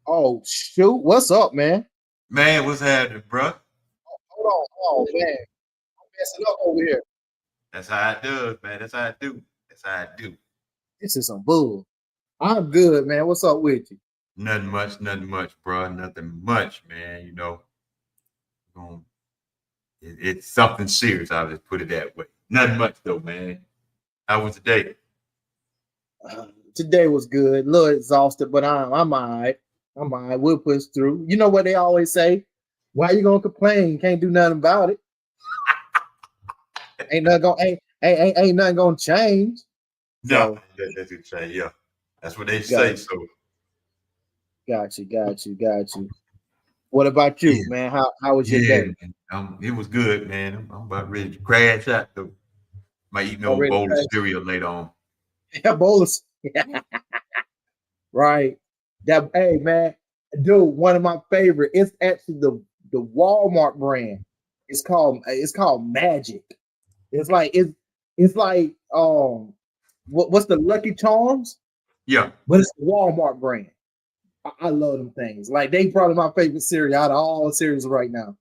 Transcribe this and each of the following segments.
Oh shoot, what's up, man? Man, what's happening, bro? Hold on, oh man, I'm messing up over here. That's how it does, man. That's how I do. That's how I do. This is some bull. I'm good, man. What's up with you? Nothing much, bro. Nothing much, man. Um, it's something serious. I'll just put it that way. Nothing much though, man. How was the day? Today was good, a little exhausted, but I'm all right. I'm all right. We'll push through. You know what they always say? Why you gonna complain? You can't do nothing about it. Ain't nothing gonna change. No, So that's what say. Yeah, that's what they got say. So got you. What about you, yeah, man? How was your yeah, day? man. It was good, man. I'm about ready to crash out though. Might eat no Already bowl of cereal later on. yeah, bolus. Right. That hey man, dude, one of my favorite. It's actually the Walmart brand. It's called Magic. It's like what's the Lucky Charms? Yeah. But it's the Walmart brand. I love them things. Like they probably my favorite cereal out of all the cereals right now.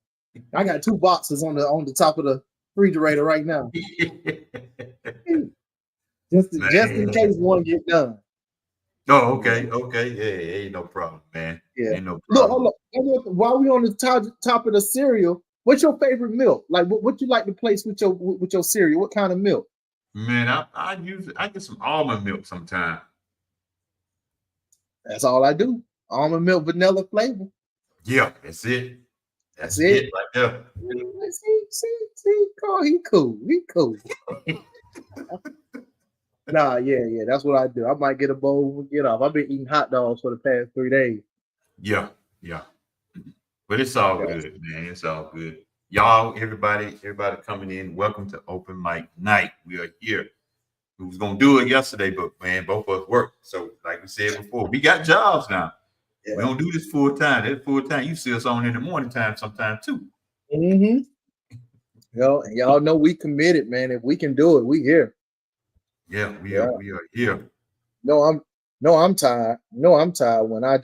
I got two boxes on the top of the refrigerator right now. Just in Man. case one get done. Oh, Yeah. okay. Yeah, ain't no problem, man. Yeah. Ain't no Look, problem. hold on. While we on the top of the cereal, what's your favorite milk? Like, what you like to place with your cereal? What kind of milk? Man, I get some almond milk sometime. That's all I do. Almond milk, vanilla flavor. Yeah, that's it. That's That's it. it right there. See, Carl, he cool. He cool. Nah, yeah. That's what I do. I might get a bowl when we get off. I've been eating hot dogs for the past 3 days. Yeah, yeah. But it's all Yeah. good, man. It's all good. Y'all, everybody coming in. Welcome to Open Mic Night. We are here. We was gonna do it yesterday, but man, both of us worked. So, like we said before, we got jobs now. We Yeah. don't do this full time. That full time, you see us on in the morning time sometime too. Mm-hmm. Y'all know we committed, man. If we can do it, we here. Yeah, Yeah. we are here. No, I'm tired. No, I'm tired when I'm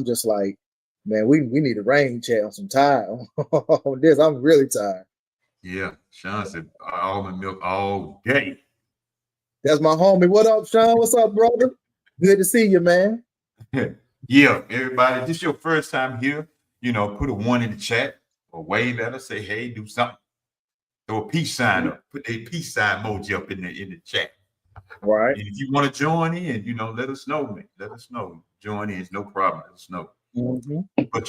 just like, man, we need a rain check on some tired on this. I'm really tired. Yeah, Sean said almond milk all day. That's my homie. What up, Sean? What's up, brother? Good to see you, man. Yeah, everybody, this your first time here, put a one in the chat or wave at us, say, hey, do something. Throw a peace sign up. Put a peace sign emoji up in the chat. Right. And if you want to join in, let us know, man. Let us know. Join in. It's no problem. Let us know. Mm-hmm. But,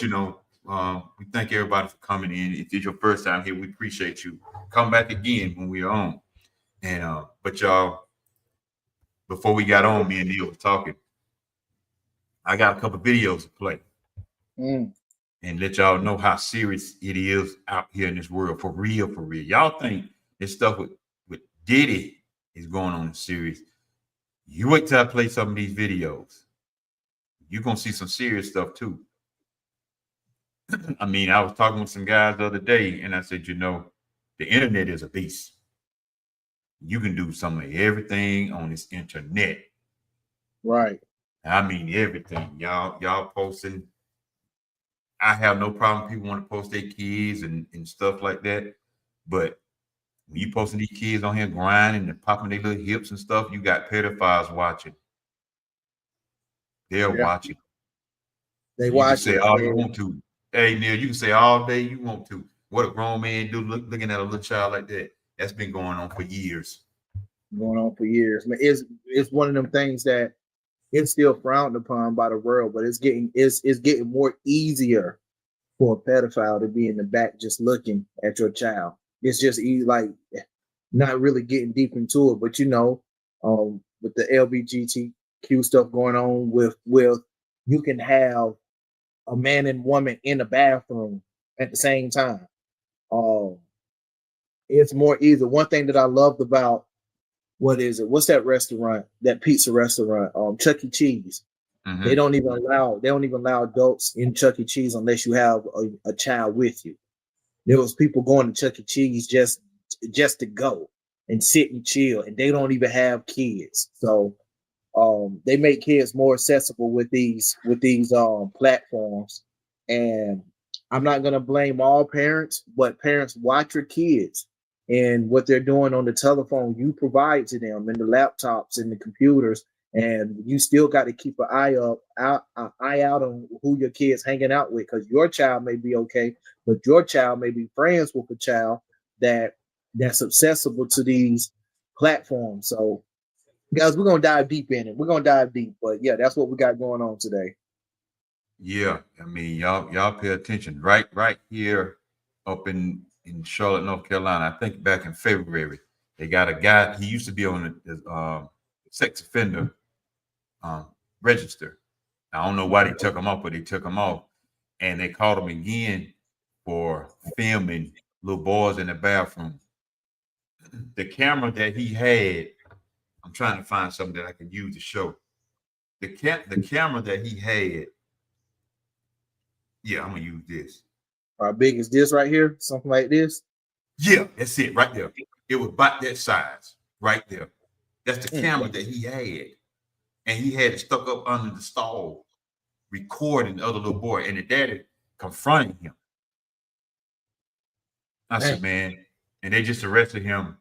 we thank everybody for coming in. If it's your first time here, we appreciate you. Come back again when we're on. And, but y'all, before we got on, me and Neil were talking. I got a couple videos to play Mm. and let y'all know how serious it is out here in this world. For real, for real. Y'all think this stuff with Diddy is going on serious. You wait till I play some of these videos. You're going to see some serious stuff too. I mean, I was talking with some guys the other day and I said, the internet is a beast. You can do some of everything on this internet. Right. I mean, everything. Y'all posting. I have no problem. People want to post their kids and stuff like that. But when you posting these kids on here grinding and popping their little hips and stuff, you got pedophiles watching. They're Yeah. watching. They You can watch say it. all you want to. Hey, Neil, you can say all day you want to. What a grown man do looking at a little child like that. That's been going on for years. Going on for years. I mean, it's one of them things that it's still frowned upon by the world, but it's getting more easier for a pedophile to be in the back just looking at your child. It's just easy, like not really getting deep into it, but with the LGBTQ stuff going on with you can have a man and woman in the bathroom at the same time. Um, it's more easy. One thing that I loved about what is it? What's that restaurant? That pizza restaurant? Chuck E. Cheese. Mm-hmm. They don't even allow adults in Chuck E. Cheese unless you have a child with you. There was people going to Chuck E. Cheese just to go and sit and chill, and they don't even have kids. So they make kids more accessible with these platforms. And I'm not gonna blame all parents, but parents, watch your kids and what they're doing on the telephone you provide to them, and the laptops and the computers. And you still got to keep an eye out on who your kids hanging out with, because your child may be okay, but your child may be friends with a child that's accessible to these platforms. So guys, we're gonna dive deep in it. We're gonna dive deep, but yeah, that's what we got going on today. Yeah, I mean, y'all pay attention. Right here up in Charlotte, North Carolina. I think back in February, they got a guy. He used to be on the sex offender um, register. I don't know why they took him off, but they took him off, and they caught him again for filming little boys in the bathroom. The camera that he had, I'm trying to find something that I can use to show. The camera that he had. Yeah, I'm gonna use this. How big is this right here? Something like this? Yeah, that's it right there. It was about that size right there. That's the camera that he had. And he had it stuck up under the stall, recording the other little boy. And the daddy confronted him. I said, man, and they just arrested him.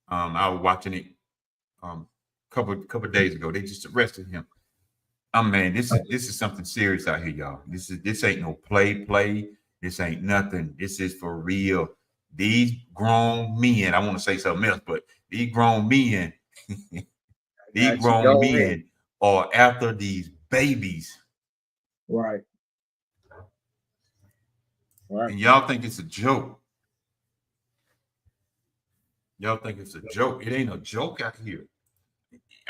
I was watching it couple days ago. They just arrested him. Man, this is something serious out here, y'all. This ain't no play. This ain't nothing. This is for real. These grown men, I want to say something else, but these grown men, are after these babies. Right. And y'all think it's a joke. Y'all think it's a joke. It ain't a joke out here.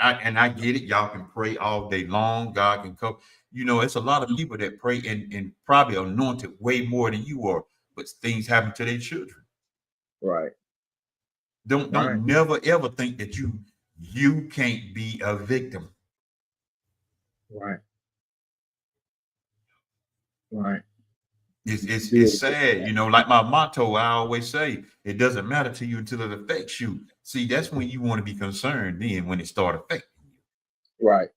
I get it. Y'all can pray all day long. God can come. You know, it's a lot of people that pray and probably anointed way more than you are, but things happen to their children. Right. Don't never ever think that you can't be a victim. Right. Right. It's sad, you know, like my motto, I always say, it doesn't matter to you until it affects you. See, that's when you want to be concerned then when it start affecting you. Right.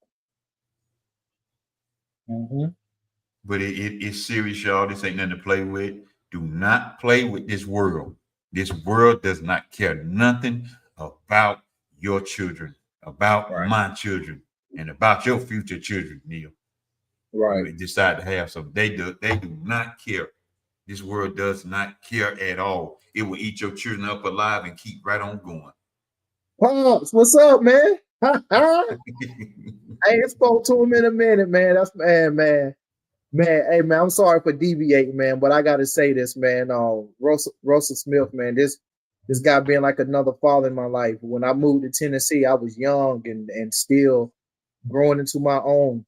But it's serious, y'all. This ain't nothing to play with. Do not play with this world. This world does not care nothing about your children, about my children, and about your future children, Neil. Right. You decide to have some. They do not care. This world does not care at all. It will eat your children up alive and keep right on going. Pops, what's up, man? I ain't spoke to him in a minute, man. That's man. Hey, man, I'm sorry for deviating, man, but I got to say this, man. Russell Smith, man, this guy being like another father in my life. When I moved to Tennessee, I was young and still growing into my own.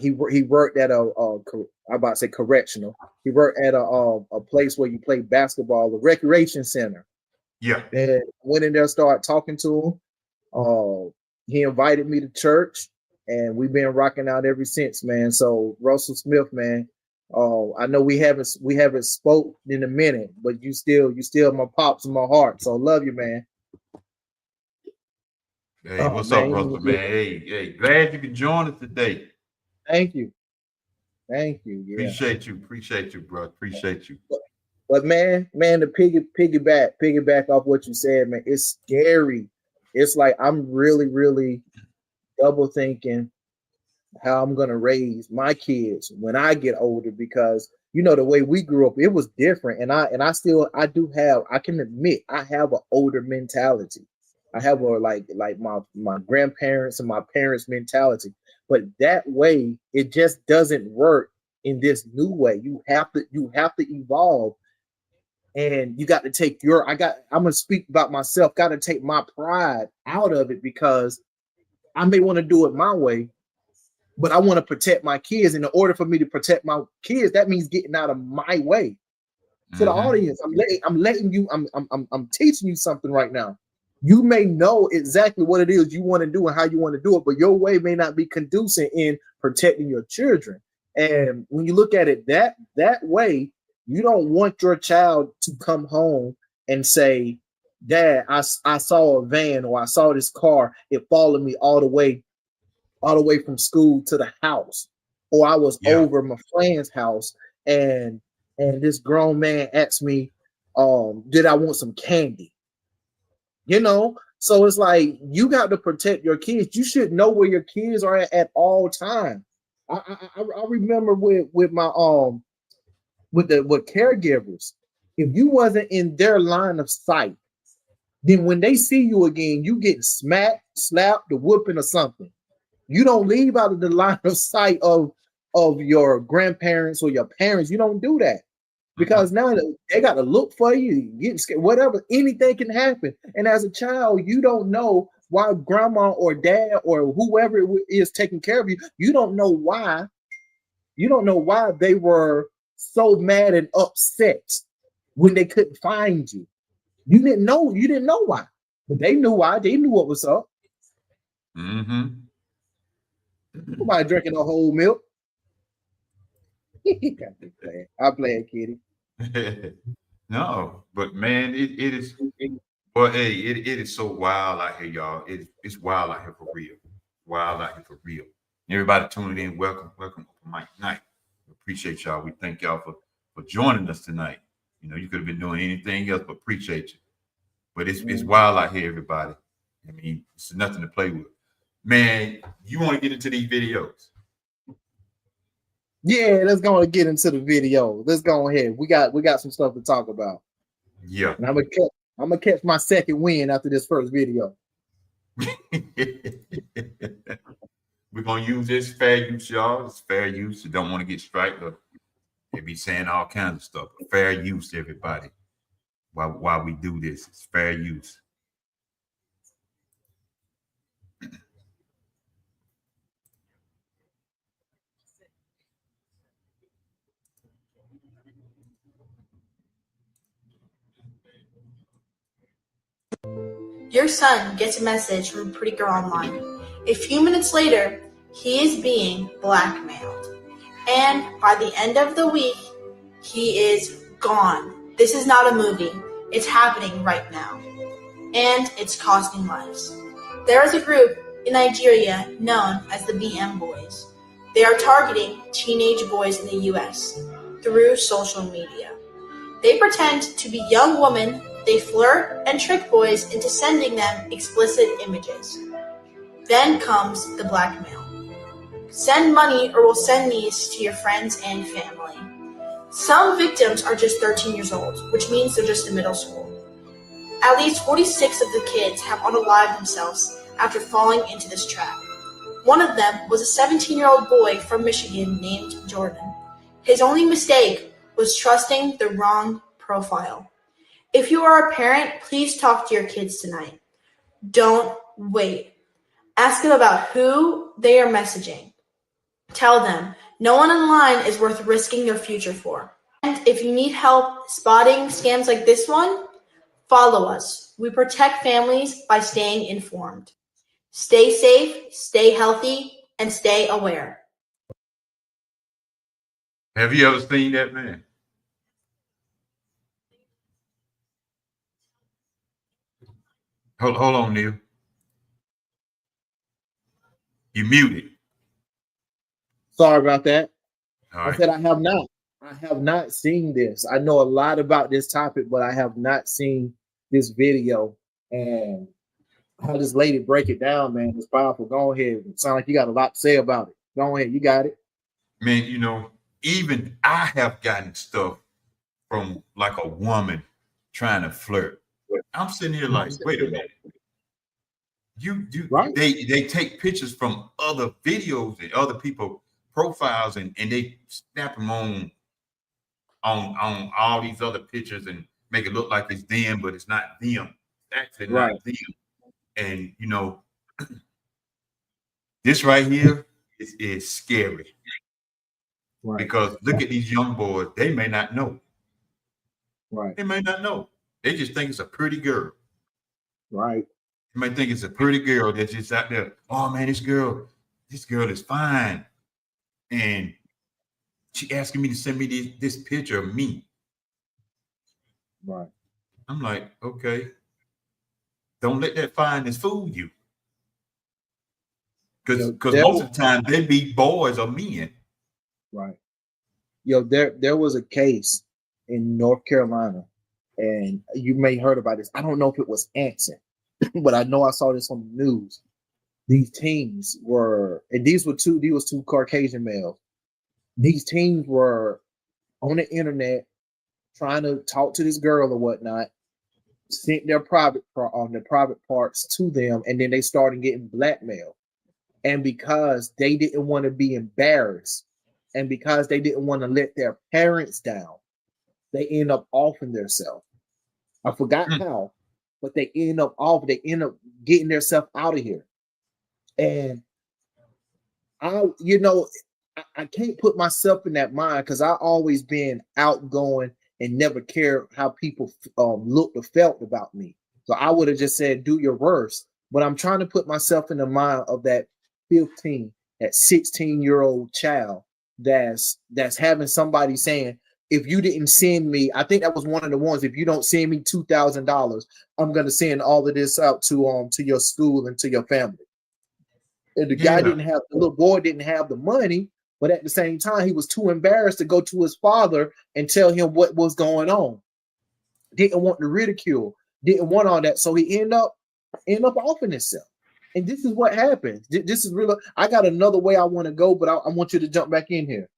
He worked at I'm about to say correctional. He worked at a place where you play basketball, a recreation center. Yeah. And went in there, started talking to him. He invited me to church, and we've been rocking out ever since, man. So Russell Smith, man, I know we haven't spoke in a minute, but you still my pops in my heart. So I love you, man. Hey, what's up, Russell, man? Hey, glad you can join us today. Thank you. Yeah. Appreciate you, bro. Appreciate you. But man, to piggyback off what you said, man, it's scary. It's like I'm really, really double thinking how I'm gonna raise my kids when I get older, because you know the way we grew up, it was different. And I can admit I have an older mentality. I have a like my grandparents and my parents' mentality. But that way, it just doesn't work in this new way. You have to evolve, and you got to take I'm gonna speak about myself, got to take my pride out of it, because I may want to do it my way, but I want to protect my kids. And in order for me to protect my kids, that means getting out of my way. To the audience, I'm teaching you something right now. You may know exactly what it is you want to do and how you want to do it, but your way may not be conducive in protecting your children. And when you look at it that way, you don't want your child to come home and say, Dad, I saw a van or I saw this car. It followed me all the way from school to the house. Or I was Yeah. over my friend's house and this grown man asked me, did I want some candy? You know, so it's like you got to protect your kids. You should know where your kids are at all times. I remember with my with caregivers, if you wasn't in their line of sight, then when they see you again, you get smacked, slapped, or whooping or something. You don't leave out of the line of sight of your grandparents or your parents. You don't do that because now they got to look for you, get scared, whatever. Anything can happen. And as a child, you don't know why grandma or dad or whoever is taking care of you. You don't know why. You don't know why they were so mad and upset when they couldn't find you. You didn't know. You didn't know why, but they knew why. They knew what was up. Mm-hmm. Nobody drinking a whole milk. I'm playing, kitty. No, but man, it is. Well, hey, it is so wild out here, y'all. It's wild out here for real. Wild out here for real. Everybody tuning in, welcome, welcome to Mike Night. We appreciate y'all. We thank y'all for joining us tonight. You know, you could have been doing anything else, but appreciate you. But it's wild out here, everybody. I mean, it's nothing to play with. Man, you want to get into these videos? Yeah, let's go and get into the video. Let's go ahead. We got some stuff to talk about. Yeah. And I'm gonna catch my second win after this first video. We're gonna use this fair use, y'all. It's fair use. You don't want to get striked, or they be saying all kinds of stuff. But fair use, everybody. While we do this, it's fair use. Your son gets a message from a pretty girl online. A few minutes later, he is being blackmailed. And by the end of the week, he is gone. This is not a movie. It's happening right now. And it's costing lives. There is a group in Nigeria known as the BM Boys. They are targeting teenage boys in the US through social media. They pretend to be young women, they flirt and trick boys into sending them explicit images. Then comes the blackmail. Send money or we'll send these to your friends and family. Some victims are just 13 years old, which means they're just in middle school. At least 46 of the kids have unalived themselves after falling into this trap. One of them was a 17-year-old boy from Michigan named Jordan. His only mistake was trusting the wrong profile. If you are a parent, please talk to your kids tonight. Don't wait. Ask them about who they are messaging. Tell them no one online is worth risking their future for. And if you need help spotting scams like this one, follow us. We protect families by staying informed. Stay safe, stay healthy, and stay aware. Have you ever seen that, man? Hold on, Neil. You muted. Sorry about that. All I right. said I have not. I have not seen this. I know a lot about this topic, but I have not seen this video. And how this lady break it down, man, it's powerful. Go ahead. It sounds like you got a lot to say about it. Go ahead. You got it. Man, you know, even I have gotten stuff from like a woman trying to flirt. I'm sitting here like, wait a minute. You Right. they take pictures from other videos and other people profiles and they snap them on all these other pictures and make it look like it's them, but it's not them. It's actually not Right. them. And you know, this right here is scary Right. because look at these young boys, they may not know. Right. They may not know. They just think it's a pretty girl. Right. You might think it's a pretty girl that's just out there. Oh man, this girl is fine. And she asking me to send me this picture of me. Right. I'm like, okay. Don't let that fineness fool you. Because There most of the time they be boys or men. Right. There was a case in North Carolina, and you may heard about this. I don't know if it was Anson, but I know I saw this on the news. These teens were, and these was two Caucasian males. These teens were on the internet trying to talk to this girl or whatnot, sent their private parts to them, and then they started getting blackmailed. And because they didn't want to be embarrassed, and because they didn't want to let their parents down, they end up offing themselves. I forgot how, but they end up getting themselves out of here. And I can't put myself in that mind because I always been outgoing and never cared how people looked or felt about me. So I would have just said, do your worst. But I'm trying to put myself in the mind of that 15, that 16-year-old child that's having somebody saying, if you didn't send me, I think that was one of the ones, if you don't send me $2,000, I'm going to send all of this out to your school and to your family. And the little boy didn't have the money, but at the same time, he was too embarrassed to go to his father and tell him what was going on. Didn't want the ridicule, didn't want all that. So he end up offing himself. And this is what happens. This is real. I got another way I want to go, but I want you to jump back in here.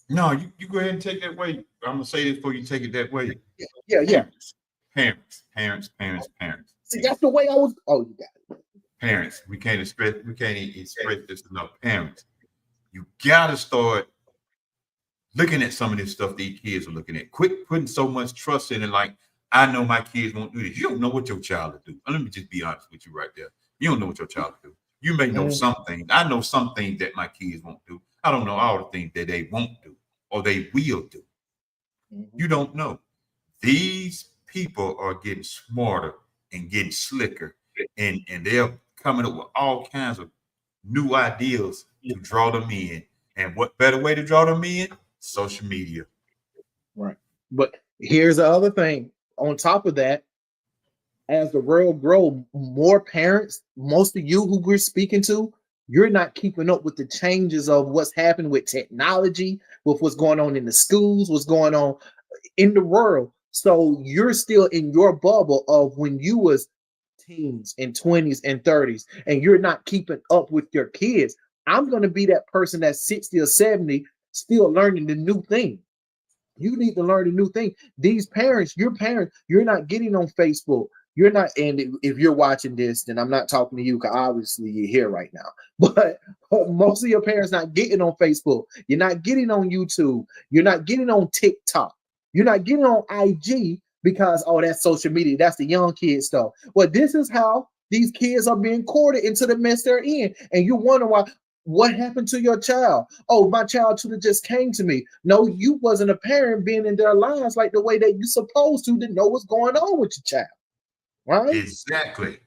No, you go ahead and take that way. I'm gonna say this before you take it that way. Yeah. Parents. See, that's the way I was. Oh, you got it. Parents, we can't express this enough. Parents, you gotta start looking at some of this stuff these kids are looking at. Quit putting so much trust in it. Like, I know my kids won't do this. You don't know what your child will do. Let me just be honest with you right there. You don't know what your child will do. You may know some things. I know some things that my kids won't do. I don't know all the things that they won't do or they will do. You don't know. These people are getting smarter and getting slicker, and they're coming up with all kinds of new ideas to draw them in. And what better way to draw them in? Social media. Right. But here's the other thing. On top of that, as the world grows, more parents, most of you who we're speaking to, you're not keeping up with the changes of what's happening with technology, with what's going on in the schools, what's going on in the world. So you're still in your bubble of when you was teens and 20s and 30s, and you're not keeping up with your kids. I'm going to be that person that's 60 or 70 still learning the new thing. You need to learn a new thing. These parents, you're not getting on Facebook. You're not, and if you're watching this, then I'm not talking to you because obviously you're here right now. But most of your parents not getting on Facebook. You're not getting on YouTube. You're not getting on TikTok. You're not getting on IG because, oh, that's social media. That's the young kids stuff. Well, this is how these kids are being courted into the mess they're in. And you wonder why. What happened to your child? Oh, my child should have just came to me. No, you wasn't a parent being in their lives like the way that you're supposed to know what's going on with your child. Right? Exactly.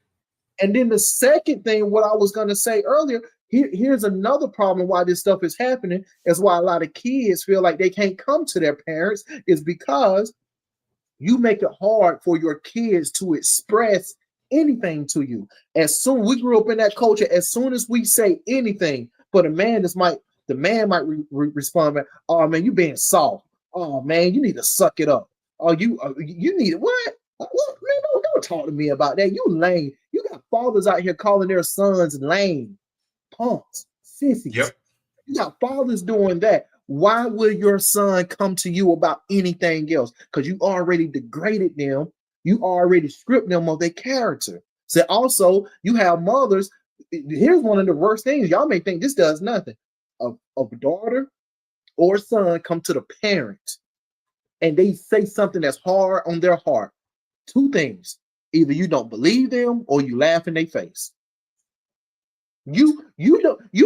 And then the second thing, what I was going to say earlier, here's another problem why this stuff is happening, is why a lot of kids feel like they can't come to their parents, is because you make it hard for your kids to express anything to you. As soon we grew up in that culture, as soon as we say anything, but the man might respond, oh man, you being soft. Oh man, you need to suck it up. Oh, you need it. What? Man, don't talk to me about that. You lame. You got fathers out here calling their sons lame, punks, sissies. Yep. You got fathers doing that. Why will your son come to you about anything else? Because you already degraded them. You already stripped them of their character. So also, you have mothers. Here's one of the worst things. Y'all may think this does nothing. A daughter or son come to the parent and they say something that's hard on their heart. Two things. Either you don't believe them or you laugh in their face. You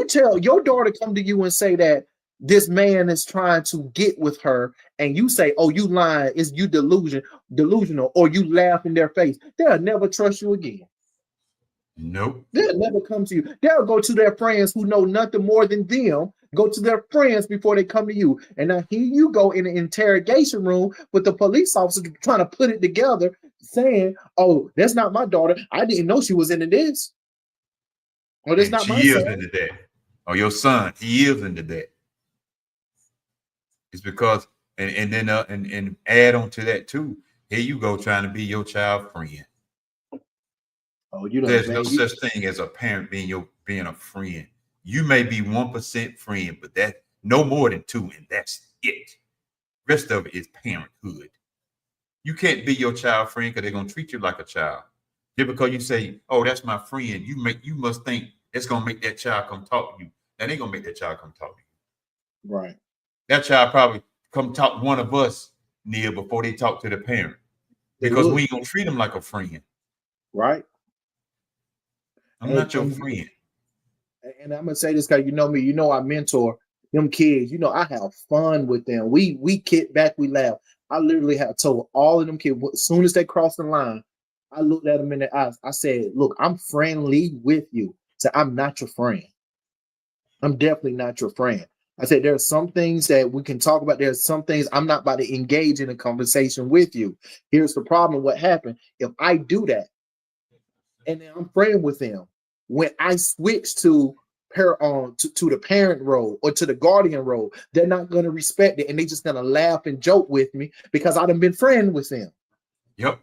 tell your daughter come to you and say that this man is trying to get with her, and you say, oh, you lying, is you delusional, or you laugh in their face. They'll never trust you again. Nope. They'll never come to you. They'll go to their friends who know nothing more than them go to their friends before they come to you. And now here you go in the interrogation room with the police officer trying to put it together, saying, "Oh, that's not my daughter. I didn't know she was into this. Or that's And not my she is son." into that. Or your son, he is into that. It's because, and then and add on to that too. Here you go trying to be your child friend. Oh, you know, There's no man, such thing as a parent being a friend. You may be 1% friend, but that no more than 2, and that's it. Rest of it is parenthood. You can't be your child friend because they're gonna treat you like a child. Just because you say, "Oh, that's my friend," you must think it's gonna make that child come talk to you. That ain't gonna make that child come talk to you. right. That child probably come talk to one of us, Neil, before they talk to the parent. They Because would, we ain't gonna treat them like a friend. right? I'm not your And friend. and I'm gonna say this because you know me, you know I mentor them kids. You know I have fun with them. We kick back, we laugh. I literally have told all of them kids as soon as they cross the line, I looked at them in the eyes. I said, "Look, I'm friendly with you. So I'm not your friend. I'm definitely not your friend." I said, "There are some things that we can talk about. There's some things I'm not about to engage in a conversation with you. Here's the problem. What happened if I do that?" And then I'm friend with them. When I switch to to the parent role or to the guardian role, they're not going to respect it, and they're just going to laugh and joke with me because I've been friend with them. Yep.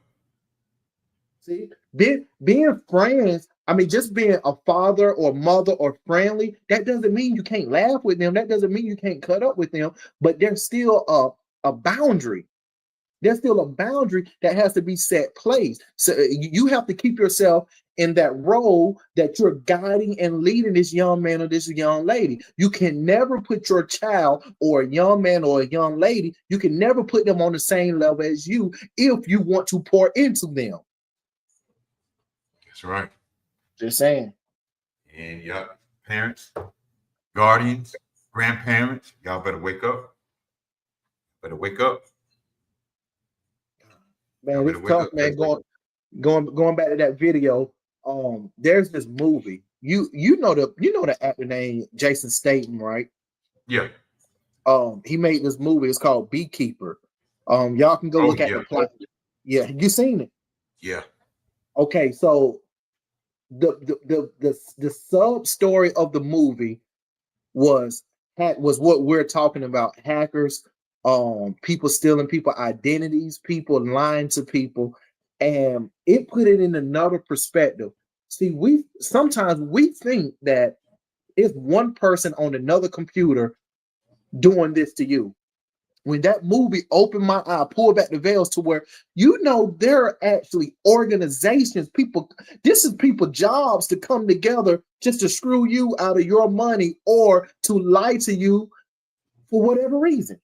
See, being friends. I mean, just being a father or mother or friendly, that doesn't mean you can't laugh with them. That doesn't mean you can't cut up with them. But there's still a boundary. There's still a boundary that has to be set place. So you have to keep yourself in that role that you're guiding and leading this young man or this young lady. You can never put your child or a young man or a young lady, you can never put them on the same level as you if you want to pour into them. That's right. Just saying. And yep, parents, guardians, grandparents, y'all better wake up. Better wake up. Y'all Man, better it's wake tough, up. man. Going back to that video. There's this movie. You know the actor named Jason Statham, right? Yeah. He made this movie. It's called Beekeeper. Y'all can go Oh look at yeah. the plot. Yeah, you seen it? Yeah. Okay, so the sub story of the movie was what we're talking about: hackers, people stealing people identities, people lying to people, and it put it in another perspective. See, we sometimes we think that it's one person on another computer doing this to you. When that movie opened my eye, pulled back the veils to where there are actually organizations, people, this is people jobs to come together just to screw you out of your money or to lie to you for whatever reason.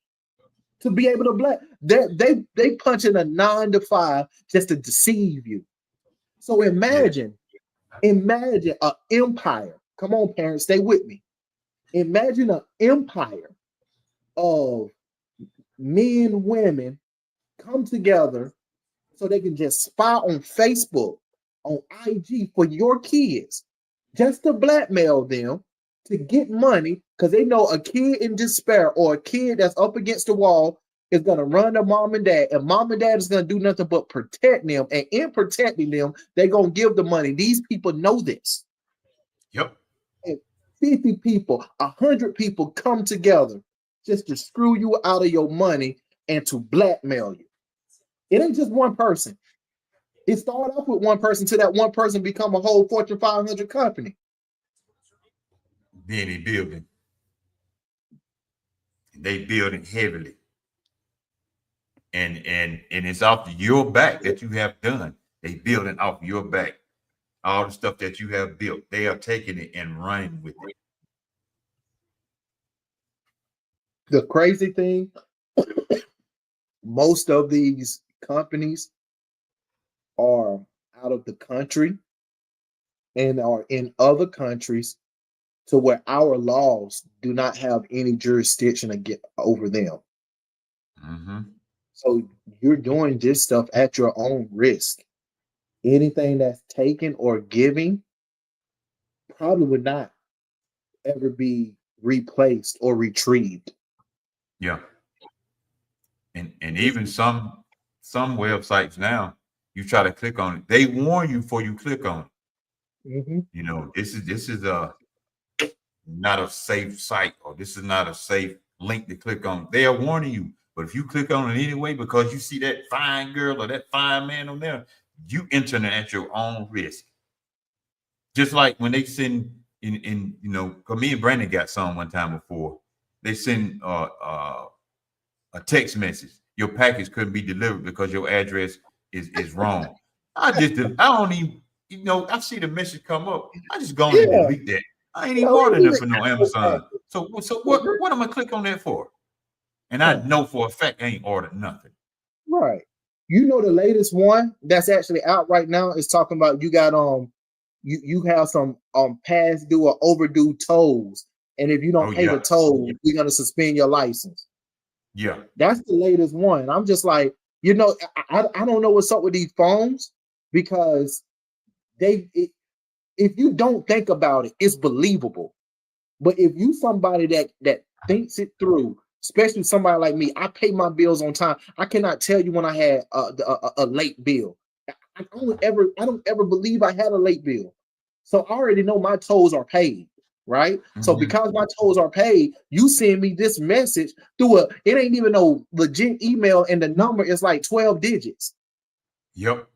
To be able to they punch in a 9 to 5 just to deceive you. So Yeah. imagine an empire. Come on, parents, stay with me. Imagine an empire of men, women come together so they can just spy on Facebook, on IG for your kids, just to blackmail them to get money because they know a kid in despair or a kid that's up against the wall is going to run to mom and dad, and mom and dad is going to do nothing but protect them. And in protecting them, they're going to give the money. These people know this. Yep. And 50 people, 100 people come together just to screw you out of your money and to blackmail you. It ain't just one person. It started off with one person till that one person become a whole Fortune 500 company. Then they building. They building heavily. And it's off your back that you have done. They building off your back. All the stuff that you have built, they are taking it and running with it. The crazy thing, most of these companies are out of the country and are in other countries to where our laws do not have any jurisdiction over them. Mm-hmm. So you're doing this stuff at your own risk. Anything that's taken or giving probably would not ever be replaced or retrieved. Yeah. And even some websites now, you try to click on it, they warn you before you click on it. Mm-hmm. You know, this is a not a safe site, or this is not a safe link to click on. They are warning you, but if you click on it anyway because you see that fine girl or that fine man on there, you entering it at your own risk. Just like when they send in you know, because me and Brandon got some one time before. They send a text message. Your package couldn't be delivered because your address is wrong. I don't even, you know, I see the message come up. I just go on and Yeah. delete that. I ain't Yeah, even we ordering need it to for no Apple Amazon. package. So what am I click on that for? And I know for a fact I ain't ordered nothing. Right. You know, the latest one that's actually out right now is talking about you got you have some past due or overdue tolls, and if you don't Oh pay yeah, the toll, we're gonna suspend your license. yeah. That's the latest one. I'm just like, you know, I don't know what's up with these phones because if you don't think about it, it's believable. But if you somebody that thinks it through, especially somebody like me, I pay my bills on time. I cannot tell you when I had a late bill. I don't ever believe I had a late bill. So I already know my tolls are paid, right? So Mm-hmm. because my tolls are paid, you send me this message through it ain't even no legit email, and the number is like 12 digits. Yep.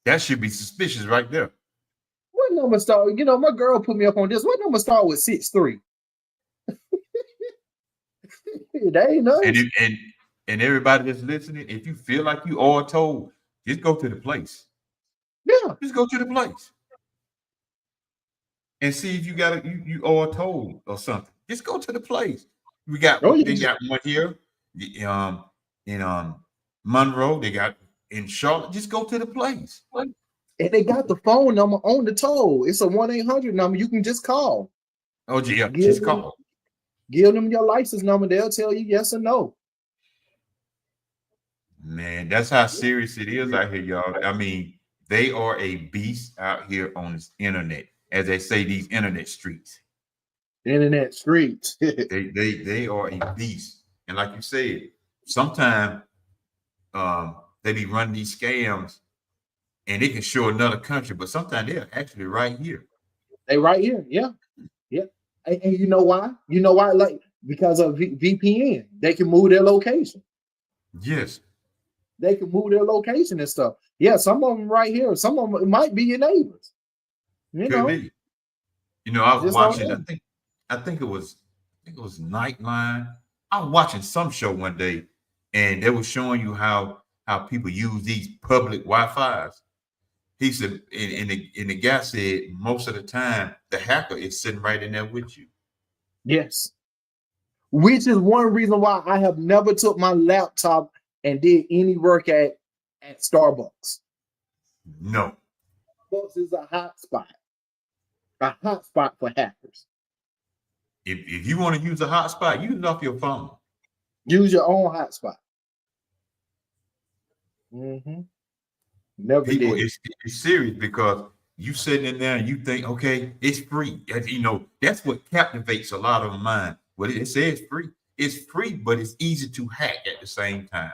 That should be suspicious right there. What number start? You know, my girl put me up on this. What number start with 63? That ain't And nice. and everybody that's listening, if you feel like you are told, just go to the place. Yeah. Just go to the place and see if you got you are told or something. Just go to the place. Oh, They yeah. got one here, in Monroe. They got in Charlotte. Just go to the place. And they got the phone number on the toll. It's a 1-800 number. You can just call. Oh yeah, Give just them, call. give them your license number. They'll tell you yes or no. Man, that's how serious it is out here, y'all. I mean, they are a beast out here on this internet, as they say, these internet streets. Internet streets. They are a beast, and like you said, sometimes they be running these scams, and they can show another country, but sometimes they're actually right here. They right here. Yeah. Yeah. And you know why? You know why? Like, because of VPN. They can move their location. Yes, They can move their location and stuff. Yeah, some of them right here. Some of them might be your neighbors. You could know, be. You know, I was just don't watching. know. I think it was Nightline. I was watching some show one day, and they were showing you how people use these public Wi-Fi's. He said, and the guy said, most of the time the hacker is sitting right in there with you. Yes. Which is one reason why I have never took my laptop and did any work at Starbucks. No, Starbucks is a hot spot for hackers. if you want to use a hotspot, use it off your phone. Use your own hotspot. Never People, did it. it's serious because you sitting in there and you think, okay, it's free. You know, that's what captivates a lot of mind. Well, it says free. It's free, but it's easy to hack at the same time.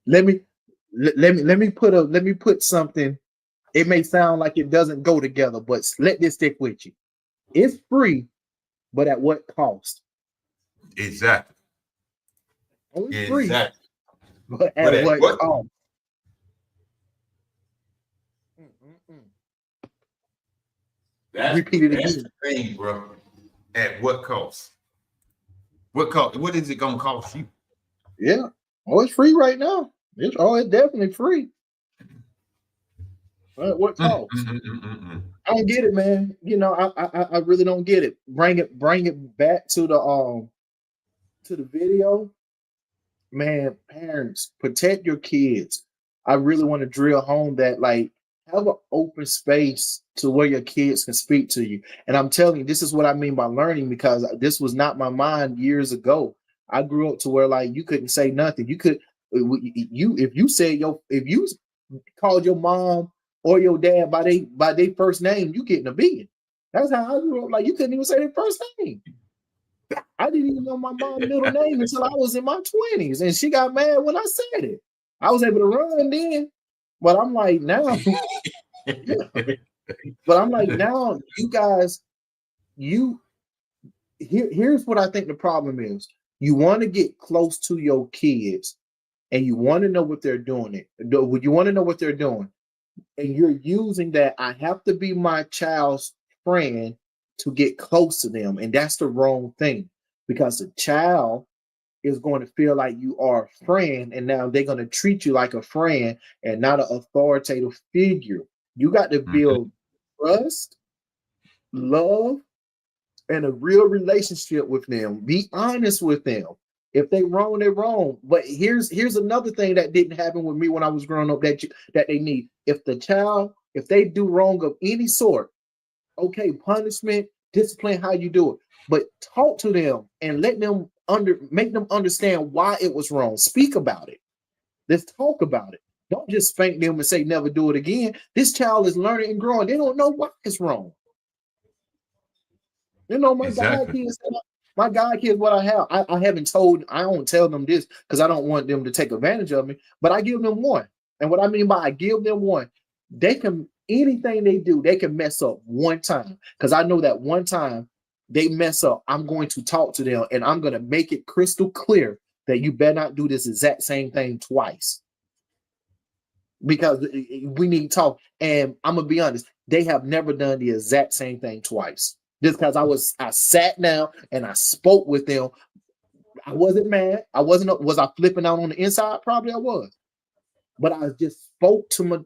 Let me put something. It may sound like it doesn't go together, but let this stick with you. It's free, but at what cost? Exactly. Oh, it's free, Exactly. but But at at what what? cost? Repeat it That's again. the thing, bro. At what cost? What cost? What is it gonna cost you? Yeah. Oh, it's free right now. It's definitely free. At what cost? I don't get it, man. You know, I really don't get it. Bring it back to the video. Man, parents, protect your kids. I really want to drill home that, like, have an open space to where your kids can speak to you. And I'm telling you, this is what I mean by learning, because this was not my mind years ago. I grew up to where, like, you couldn't say nothing. You could you if you called your mom or your dad by they first name, you getting a beating. That's how I grew up. Like, you couldn't even say their first name. I didn't even know my mom's middle name until I was in my 20s, and she got mad when I said it. I was able to run then, but I'm like now, you guys, here's what I think the problem is. You want to get close to your kids, and you want to know what they're doing. You want to know what they're doing, and you're using that. I have to be my child's friend to get close to them, and that's the wrong thing, because the child is going to feel like you are a friend, and now they're going to treat you like a friend and not an authoritative figure. You got to build trust, love, and a real relationship with them. Be honest with them. If they wrong, they're wrong. But here's another thing that didn't happen with me when I was growing up that they need. If they do wrong of any sort, okay, punishment, discipline, how you do it. But talk to them and make them understand why it was wrong. Speak about it. Let's talk about it. Don't just spank them and say never do it again. This child is learning and growing. They don't know why it's wrong. You know, my God kids, what I have. I don't tell them this because I don't want them to take advantage of me, but I give them one. And what I mean by I give them one, anything they do, they can mess up one time. Because I know that one time they mess up, I'm going to talk to them and I'm going to make it crystal clear that you better not do this exact same thing twice. Because we need to talk. And I'm going to be honest, they have never done the exact same thing twice. Just because I sat down and I spoke with them. I wasn't mad. Was I flipping out on the inside? Probably I was. But I just spoke to my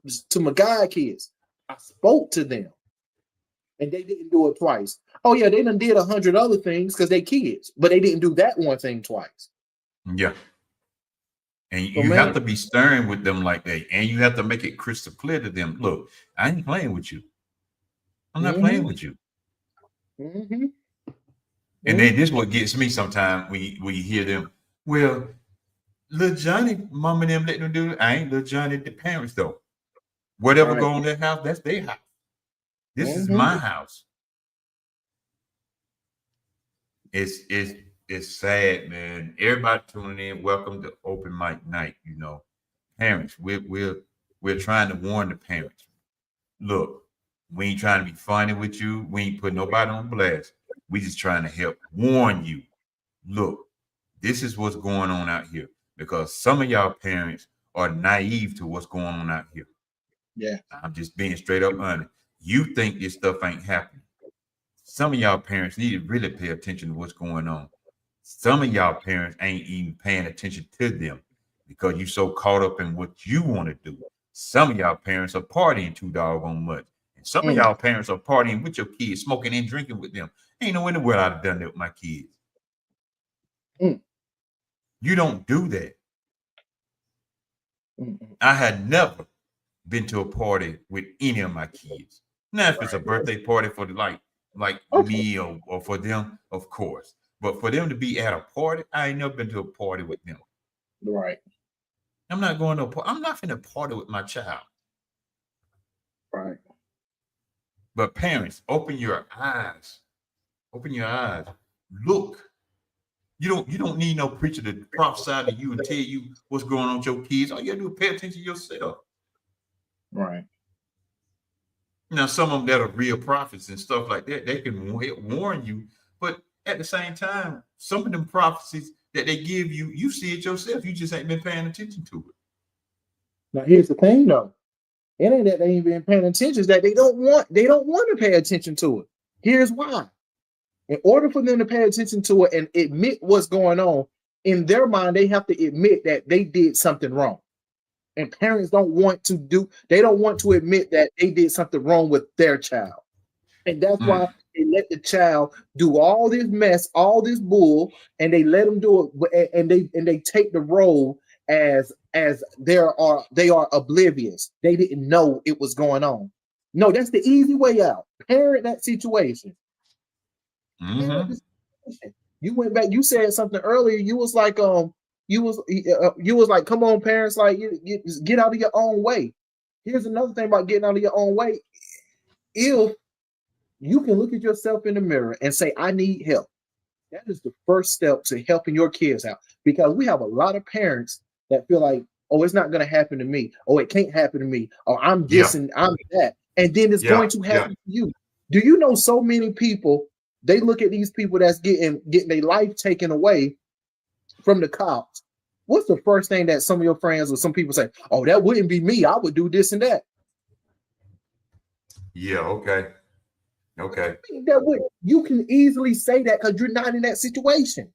God kids. I spoke to them. And they didn't do it twice. Oh yeah, they done did 100 other things because they kids, but they didn't do that one thing twice. Yeah. And you have to be stern with them like that. And you have to make it crystal clear to them. Look, I ain't playing with you. I'm not playing with you. And then this is what gets me sometimes when you hear them. Well, little Johnny, mom and them let them do it. I ain't little Johnny, the parents though. Whatever go on their house, that's their house. This is my house. It's sad, man. Everybody tuning in. Welcome to Open Mic Night. You know, parents, we're trying to warn the parents. Look, we ain't trying to be funny with you. We ain't putting nobody on blast. We just trying to help warn you. Look, this is what's going on out here, because some of y'all parents are naive to what's going on out here. Yeah, I'm just being straight up honest. You think this stuff ain't happening. Some of y'all parents need to really pay attention to what's going on. Some of y'all parents ain't even paying attention to them because you so caught up in what you want to do. Some of y'all parents are partying too doggone much. And some of y'all parents are partying with your kids, smoking and drinking with them. Ain't no in the world I'd have done that with my kids. You don't do that. I had never been to a party with any of my kids. Now, if it's a birthday party for the like me or for them, of course. But for them to be at a party, I ain't never been to a party with them. Right. I'm not going to a party. I'm not finna party with my child. Right. But parents, open your eyes. Open your eyes. Look. You don't need no preacher to prophesy to you and tell you what's going on with your kids. All you gotta do is pay attention to yourself. Right. Now, some of them that are real prophets and stuff like that, they can warn you. But at the same time, some of them prophecies that they give you, you see it yourself. You just ain't been paying attention to it. Now, here's the thing, though. It ain't that they ain't been paying attention. It's that they don't want to pay attention to it. Here's why. In order for them to pay attention to it and admit what's going on, in their mind, they have to admit that they did something wrong. And parents don't want to admit that they did something wrong with their child. And that's why they let the child do all this mess, all this bull, and they let them do it, and they take the role as they are oblivious. They didn't know it was going on. No, that's the easy way out. Parent that situation. You went back. You said something earlier. You was like, you was like, come on, parents, like you get out of your own way. Here's another thing about getting out of your own way. If you can look at yourself in the mirror and say, I need help. That is the first step to helping your kids out. Because we have a lot of parents that feel like, oh, it's not going to happen to me. Oh, it can't happen to me. Oh, I'm this Yeah. and I'm that. And then it's going to happen to you. Do you know so many people, they look at these people that's getting their life taken away from the cops. What's the first thing that some of your friends or some people say? Oh, that wouldn't be me. I would do this and that. Yeah, okay. That would, you can easily say that because you're not in that situation.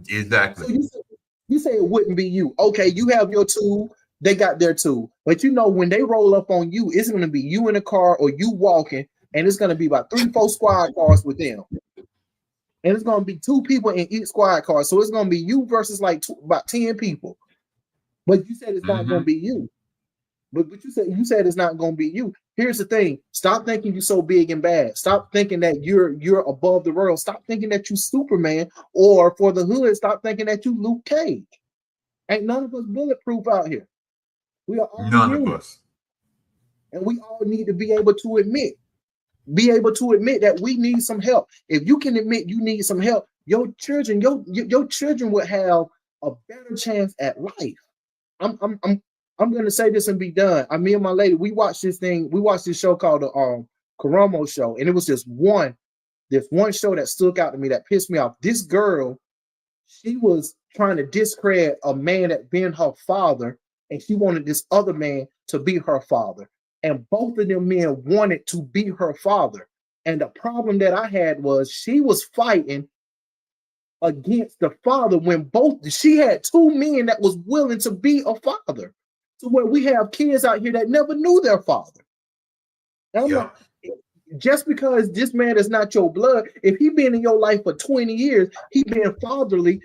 Exactly. So you say it wouldn't be you. Okay, you have your tool. They got their tool. But you know, when they roll up on you, it's going to be you in a car or you walking, and it's going to be about 3-4 squad cars with them. And it's going to be 2 people in each squad car. So it's going to be you versus like about 10 people. But you said it's not going to be you. But you said it's not going to be you. Here's the thing. Stop thinking you're so big and bad. Stop thinking that you're above the world. Stop thinking that you Superman, or for the hood, stop thinking that you Luke Cage. Ain't none of us bulletproof out here. We are all None human. of us. And we all need to be able to admit that we need some help. If you can admit you need some help, your children would have a better chance at life. I'm gonna say this and be done. Me and my lady, we watched this show called the Karamo Show, and it was this one show that stuck out to me that pissed me off. This girl, she was trying to discredit a man that been her father, and she wanted this other man to be her father. And both of them men wanted to be her father. And the problem that I had was she was fighting against the father when she had 2 men that was willing to be a father. To where we have kids out here that never knew their father. And I'm like, just because this man is not your blood, if he been in your life for 20 years, he been fatherly,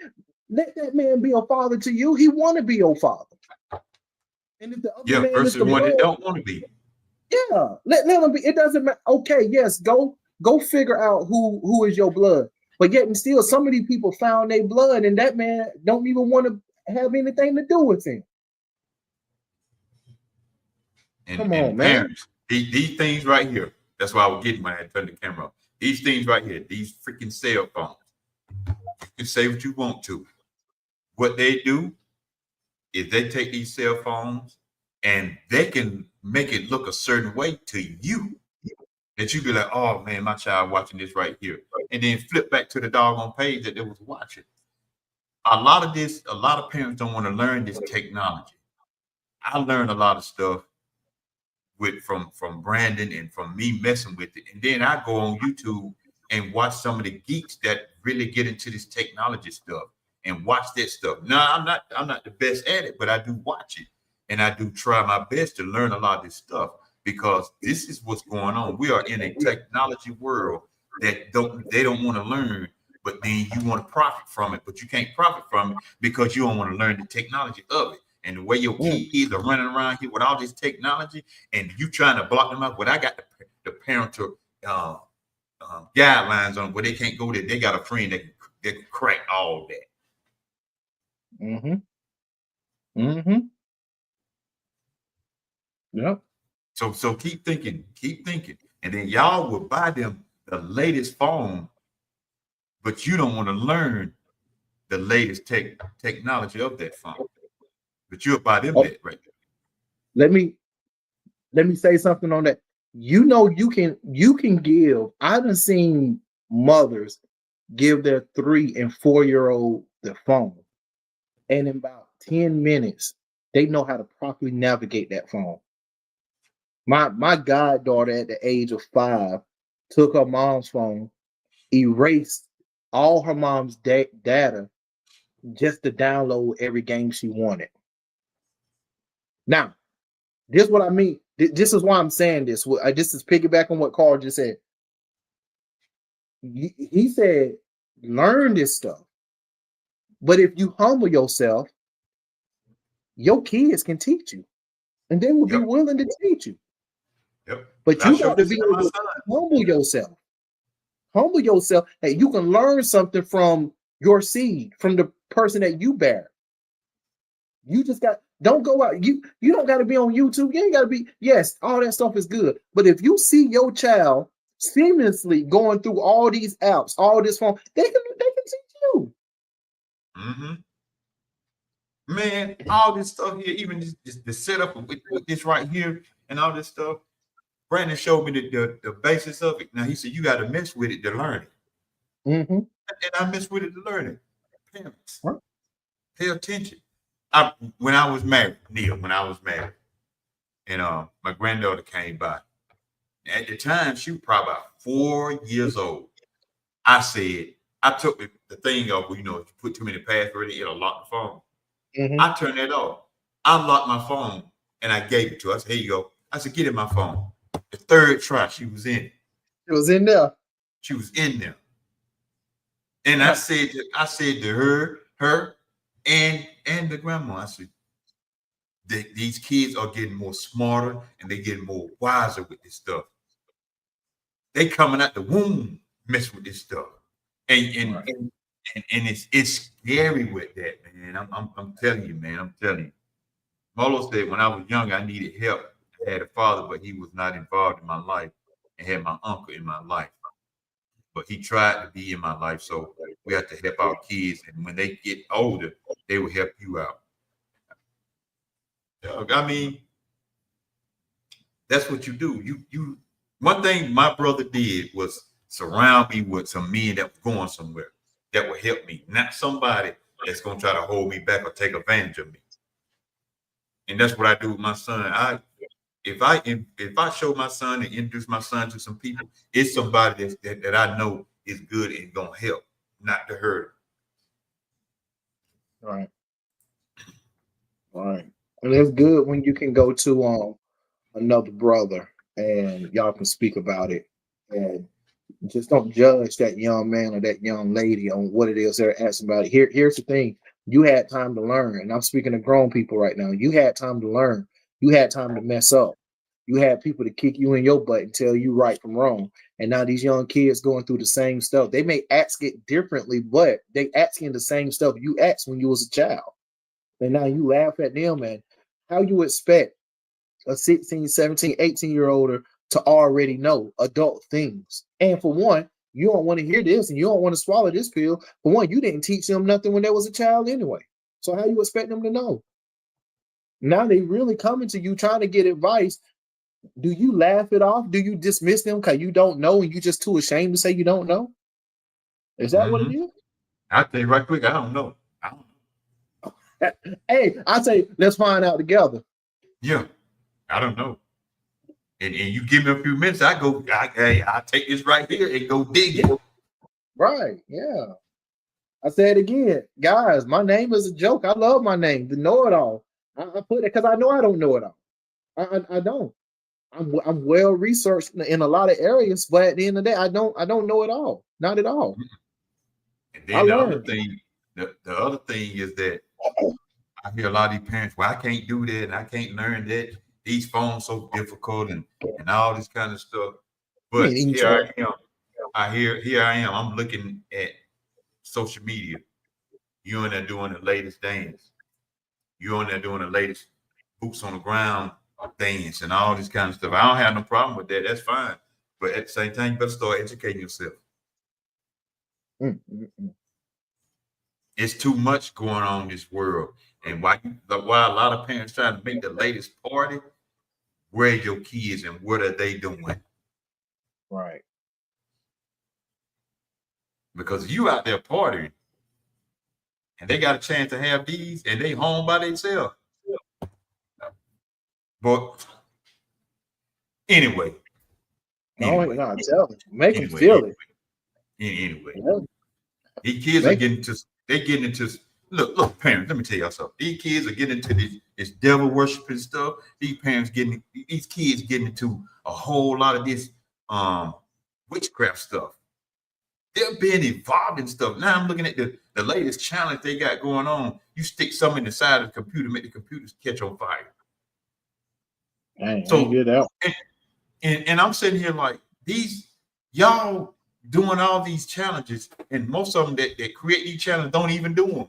let that man be a father to you. He want to be your father. And if the other man versus is the one blood, that don't want to be. Yeah, let him be. It doesn't matter. Okay, yes, go figure out who is your blood. But yet and still, some of these people found their blood, and that man don't even want to have anything to do with him. Come on, man. Parents, these things right here. That's why I was getting when I had turned the camera off. These things right here, these freaking cell phones. You can say what you want to. What they do is they take these cell phones and they can make it look a certain way to you. That you be like, oh man, my child watching this right here. And then flip back to the doggone page that they was watching. A lot of parents don't want to learn this technology. I learned a lot of stuff from Brandon and from me messing with it. And then I go on YouTube and watch some of the geeks that really get into this technology stuff and watch that stuff. Now, I'm not the best at it, but I do watch it. And I do try my best to learn a lot of this stuff because this is what's going on. We are in a technology world that they don't want to learn, but then you want to profit from it, but you can't profit from it because you don't want to learn the technology of it. And the way your kids are running around here with all this technology and you trying to block them out. But I got the parental guidelines on where they can't go there. They got a friend that can crack all that. Yep. So keep thinking. And then y'all will buy them the latest phone, but you don't want to learn the latest technology of that phone. But you'll buy them that right there. Let me say something on that. You know, you can give. I done seen mothers give their 3 and 4-year-old the phone, and in about 10 minutes, they know how to properly navigate that phone. My goddaughter at the age of 5 took her mom's phone, erased all her mom's data just to download every game she wanted. Now, this is what I mean. This is why I'm saying this. This is piggyback on what Carl just said. He said, learn this stuff. But if you humble yourself, your kids can teach you. And they will be willing to teach you. Yep. But you got to be able to humble yourself. Humble yourself that you can learn something from your seed, from the person that you bear. You just don't go out. You don't got to be on YouTube. You ain't got to be, yes, all that stuff is good. But if you see your child seamlessly going through all these apps, all this phone. They can teach you. Mm-hmm. Man, all this stuff here, even the setup with this right here and all this stuff. Brandon showed me the basis of it. Now he said you got to mess with it to learn it, Mm-hmm. and I mess with it to learn it. Parents, Right. pay attention. When I was married, Neil, when I was married, and my granddaughter came by. At the time, she was probably about 4 years old. I said, I took the thing off where, you know, if you put too many passwords, it'll lock the phone. Mm-hmm. I turned that off. I locked my phone and I gave it to her. I said, here you go. I said, get in my phone. The third try, she was in it. It was in there. She was in there. And I said to her and the grandma, I said, these kids are getting more smarter and they're getting more wiser with this stuff. They coming out the womb messing with this stuff. And Right. and it's scary with that, man. I'm telling you, man. I'm telling you. Molo said when I was young, I needed help. I had a father, but he was not involved in my life. I had my uncle in my life, but he tried to be in my life. So we have to help our kids, and when they get older, they will help you out. I mean, that's what you do. You. One thing my brother did was surround me with some men that were going somewhere that would help me, not somebody that's gonna try to hold me back or take advantage of me. And that's what I do with my son. If I show my son and introduce my son to some people, it's somebody that I know is good and gonna help, not to hurt Right. Right. And it's good when you can go to another brother and y'all can speak about it, and just don't judge that young man or that young lady on what it is they're asking about. Here's the thing: you had time to learn, and I'm speaking to grown people right now. You had time to learn. You had time to mess up. You had people to kick you in your butt and tell you right from wrong. And now these young kids going through the same stuff. They may ask it differently, but they asking the same stuff you asked when you was a child. And now you laugh at them, and how you expect a 16, 17, 18-year-old to already know adult things. And for one, you don't want to hear this and you don't want to swallow this pill. For one, you didn't teach them nothing when they was a child anyway. So how you expect them to know? Now they really coming to you trying to get advice. Do you laugh it off? Do you dismiss them because you don't know and you just too ashamed to say you don't know? Is that what it is? I'll tell you right quick, I don't know. Hey, I say let's find out together. Yeah, I don't know. And you give me a few minutes, I'll take this right here and go dig it. Right, yeah. I say it again, guys. My name is a joke. I love my name, the know-it-all. I put it because I know I don't know it all. I don't. I'm well researched in a lot of areas, but at the end of the day, I don't know it all. Not at all. And then the other thing is that I hear a lot of these parents, well, I can't do that and I can't learn that. These phones so difficult and all this kind of stuff. But here I am. I'm looking at social media. You're in there doing the latest dance. You're in there doing the latest boots on the ground dance and all this kind of stuff. I don't have no problem with that. That's fine. But at the same time, you better start educating yourself. It's too much going on in this world. And why a lot of parents trying to make the latest party, where are your kids and what are they doing? Right. Because you out there partying and they got a chance to have these and they home by themselves. But anyway. No, tell them. Make them feel it. Anyway. Yeah. These kids are getting into look, parents, let me tell y'all something. These kids are getting into this devil worshiping stuff. These kids getting into a whole lot of this witchcraft stuff. They're being involved in stuff. Now I'm looking at the latest challenge they got going on. You stick something in the side of the computer, make the computers catch on fire. So get out. And I'm sitting here like, these y'all doing all these challenges, and most of them that create these challenges don't even do them.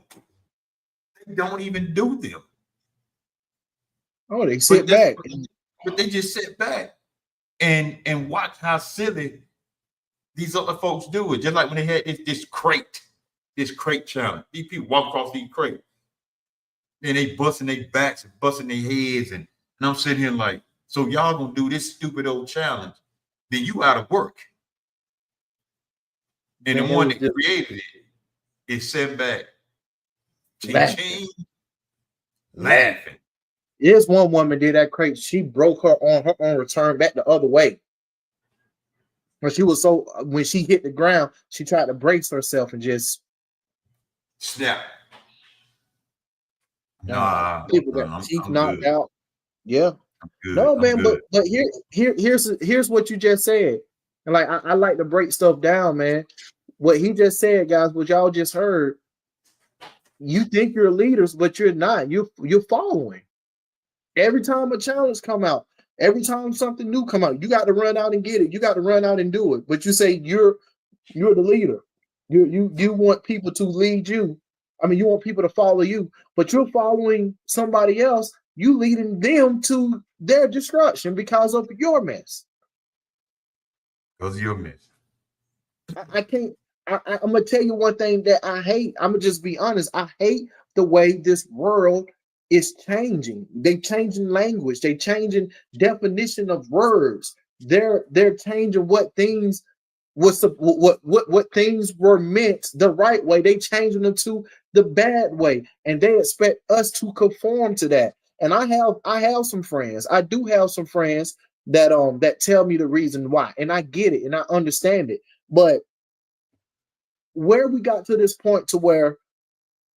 They don't even do them. Oh, they sit back. But they just sit back and watch how silly These other folks do it. Just like when they had this crate challenge. These people walk across these crates. And they busting their backs and busting their heads. And I'm sitting here like, so y'all gonna do this stupid old challenge, then you out of work. And Man, the one that created it is sitting back, ching, laughing. There's one woman did that crate. She broke her own return back the other way. When she was when she hit the ground, she tried to brace herself and just snap. People got teeth knocked out. Yeah. Good. No, man, but here's what you just said. And like I like to break stuff down, man. What he just said, guys, what y'all just heard. You think you're leaders, but you're not. You're following. Every time a challenge come out, every time something new come out, you got to run out and get it. You got to run out and do it. But you say you're the leader. You want people to lead you. I mean, you want people to follow you, but you're following somebody else. You leading them to their destruction because of your mess. Because of your mess. I can't. I'm gonna tell you one thing that I hate. I'm gonna just be honest. I hate the way this world is changing. They changing language. They changing definition of words. They're changing what things what things were meant the right way. They changing them to the bad way, and they expect us to conform to that. And I have some friends. I do have some friends that tell me the reason why, and I get it and I understand it. But where we got to this point to where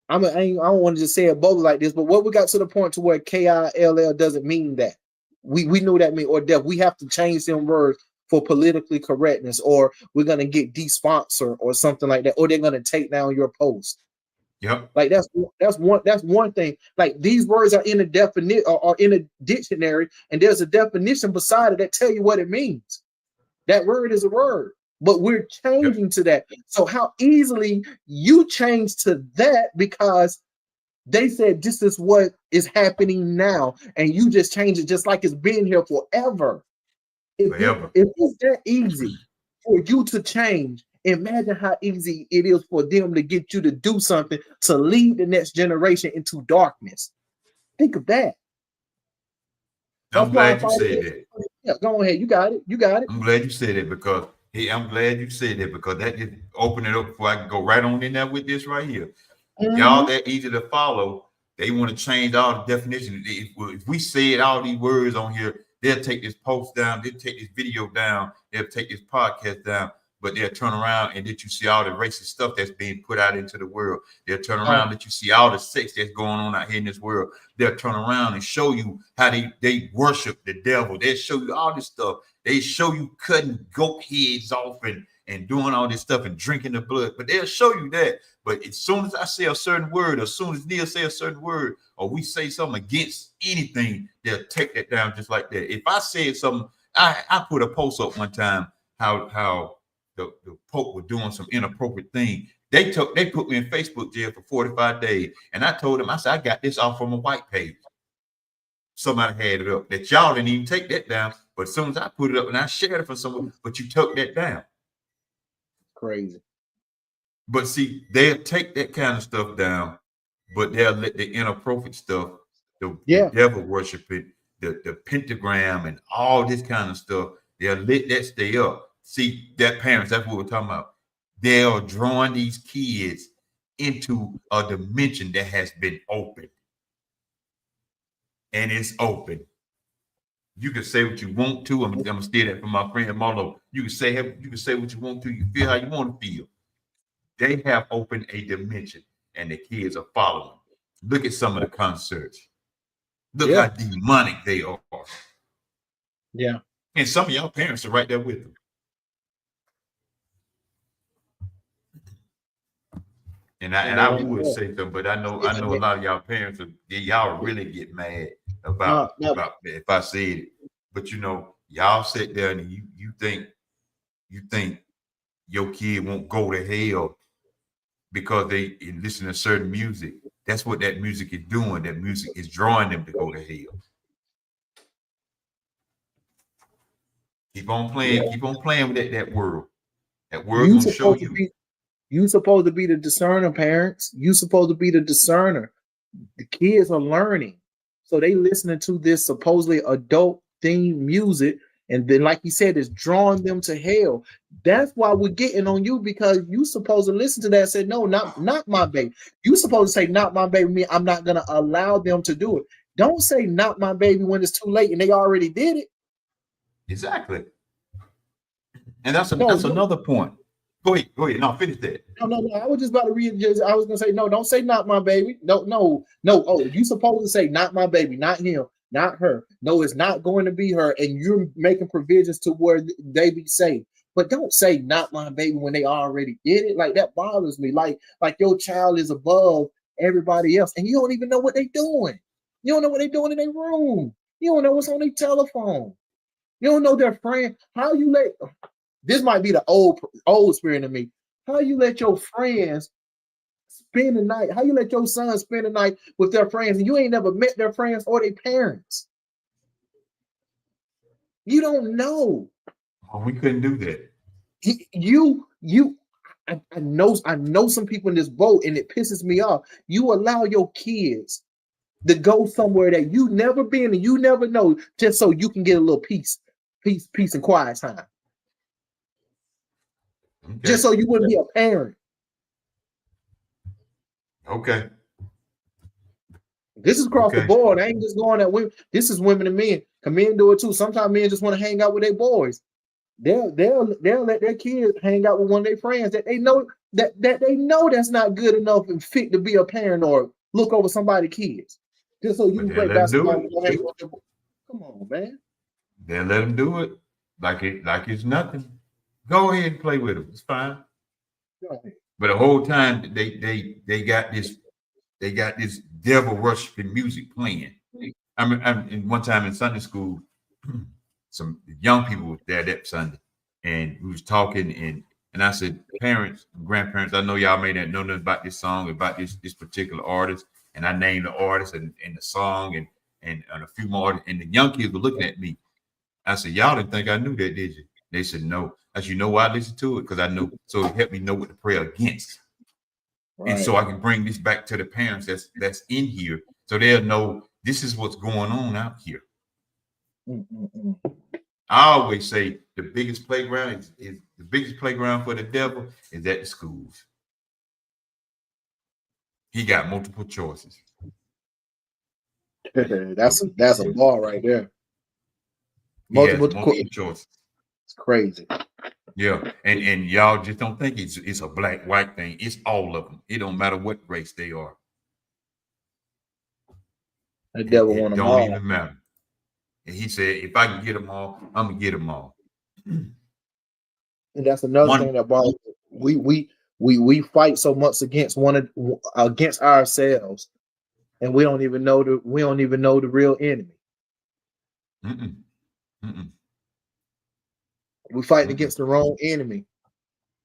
I don't want to just say it both like this, but what we got to the point to where KILL doesn't mean that. We knew that mean or death. We have to change them words for politically correctness, or we're gonna get desponsored or something like that, or they're gonna take down your post. Yep. Like that's one thing. Like these words are in a definite or in a dictionary, and there's a definition beside it that tell you what it means. That word is a word, but we're changing to that. So how easily you change to that because they said this is what is happening now, and you just change it just like it's been here forever. If it's that easy for you to change, imagine how easy it is for them to get you to do something to lead the next generation into darkness. Think of that. I'm glad you said that. Yeah, go ahead. You got it. I'm glad you said it because I'm glad you said that because that just opened it up before I can go right on in there with this right here. Mm-hmm. Y'all that easy to follow, they want to change all the definitions. If we said all these words on here, they'll take this post down, they'll take this video down, they'll take this podcast down, but they'll turn around and that you see all the racist stuff that's being put out into the world. They'll turn around that you see all the sex that's going on out here in this world. They'll turn around and show you how they worship the devil. They'll show you all this stuff. They show you cutting goat heads off and doing all this stuff and drinking the blood, but they'll show you that. But as soon as I say a certain word, as soon as Neil say a certain word, or we say something against anything, they'll take that down just like that. If I said something, I put a post up one time how the Pope was doing some inappropriate thing. They put me in Facebook jail for 45 days. And I told them, I said, I got this off from a white page. Somebody had it up that y'all didn't even take that down. But as soon as I put it up and I shared it for someone, but you took that down. Crazy. But see, they'll take that kind of stuff down, but they'll let the inappropriate stuff, the devil worshiping, the pentagram and all this kind of stuff, they'll let that stay up. See, that parents, that's what we're talking about. They are drawing these kids into a dimension that has been opened. And it's open. You can say what you want to. I'm gonna steal that from my friend Marlo. You can say what you want to. You feel how you want to feel. They have opened a dimension, and the kids are following. Look at some of the concerts. Look how demonic they are. Yeah. And some of y'all parents are right there with them. And I would say something, but I know a lot of y'all parents y'all really get mad about if I said it. But y'all sit there and you think your kid won't go to hell because they listen to certain music. That's what that music is doing. That music is drawing them to go to hell. Keep on playing with that world. That word You gonna show supposed to you. be you supposed to be the discerner, parents. You supposed to be the discerner. The kids are learning, so they listening to this supposedly adult themed music, and then, like you said, it's drawing them to hell. That's why we're getting on you, because you supposed to listen to that and say, no, not my baby. You supposed to say, not my baby. Me, I'm not gonna allow them to do it. Don't say not my baby when it's too late and they already did it. Exactly. And that's No, that's no, another point. Go ahead. Go ahead. No, finish that. no. I was just about to read. I was gonna say, no, don't say not my baby. No. Oh, you supposed to say not my baby, not him, not her. No, it's not going to be her, and you're making provisions to where they be safe. But don't say not my baby when they already did it. Like, that bothers me. Like your child is above everybody else, and you don't even know what they're doing. You don't know what they're doing in their room. You don't know what's on their telephone. You don't know their friend. How you let this might be the old spirit in me. How you let your friends spend the night? How you let your son spend the night with their friends and you ain't never met their friends or their parents? You don't know. Oh, we couldn't do that. I know some people in this boat, and it pisses me off. You allow your kids to go somewhere that you never been and you never know, just so you can get a little peace and quiet time. Okay. Just so you wouldn't be a parent. Okay. This is across the board. I ain't just going at women. This is women and men. Can men do it too? Sometimes men just want to hang out with their boys. They'll let their kids hang out with one of their friends that they know that's not good enough and fit to be a parent or look over somebody's kids. Just so you can play basketball with them. Come on, man. They'll let them do it like it's nothing. Go ahead and play with them. It's fine. But the whole time they got this devil worshiping music playing. I mean, in one time in Sunday school, some young people were there that Sunday, and we was talking, and I said, parents, grandparents, I know y'all may not know nothing about this song, about this particular artist, and I named the artist and the song and a few more, and the young kids were looking at me. I said, y'all didn't think I knew that, did you? They said, no. I said, you know why I listened to it? Because I know, so it helped me know what to pray against. Right. And so I can bring this back to the parents that's in here, so they'll know this is what's going on out here. I always say the biggest playground is the biggest playground for the devil is at the schools. He got multiple choices. That's a ball right there. Multiple choices. It's crazy. Yeah, and y'all just don't think it's a black white thing. It's all of them. It don't matter what race they are. The devil want them all. Don't even matter. And he said, if I can get them all, I'm gonna get them all. And that's another thing that bothers we fight so much against ourselves, and we don't even know the real enemy. We're fighting against the wrong enemy.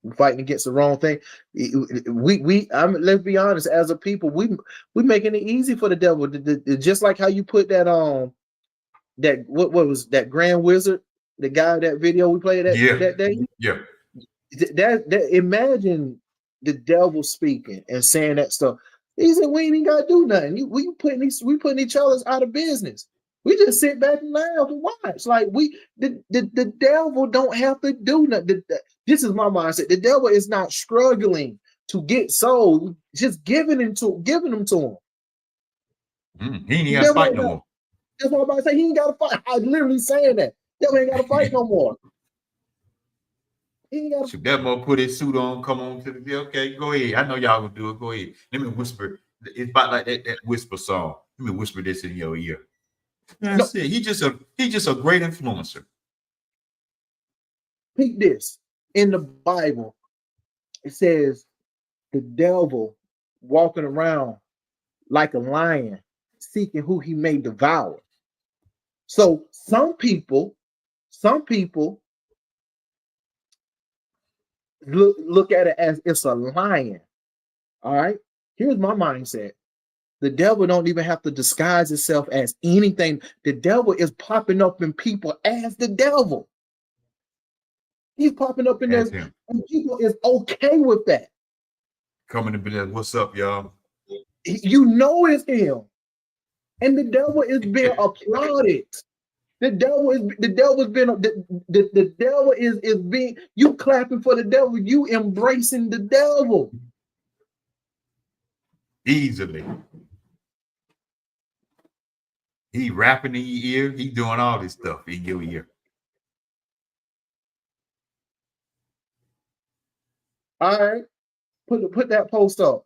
We're fighting against the wrong thing. Let's be honest, as a people, we making it easy for the devil. Just like how you put that that what was that Grand Wizard, the guy, that video we played that day. Yeah. That imagine the devil speaking and saying that stuff. He said we ain't even gotta do nothing. We putting each other out of business. We just sit back and laugh and watch. Like the devil don't have to do nothing. This is my mindset. The devil is not struggling to get souls, just giving them to him. He ain't got to fight no more. That's what I'm about to say. He ain't got to fight. I'm literally saying that. Devil ain't got to fight no more. He ain't got to. That more put his suit on, come on to the okay. Go ahead. I know y'all gonna do it. Go ahead. Let me whisper. It's about like that whisper song. Let me whisper this in your ear. That's it. He's just a great influencer. Peep this. In the Bible, it says the devil walking around like a lion, seeking who he may devour. So some people look at it as it's a lion. All right. Here's my mindset. The devil don't even have to disguise itself as anything. The devil is popping up in people as the devil. He's popping up in there, That's him. and people is okay with that. Coming to be like, what's up, y'all? You know it's him. And the devil is being applauded. The devil is the devil is being, you clapping for the devil, you embracing the devil. Easily. He rapping in your ear, he doing all this stuff in your ear. All right. Put that post up.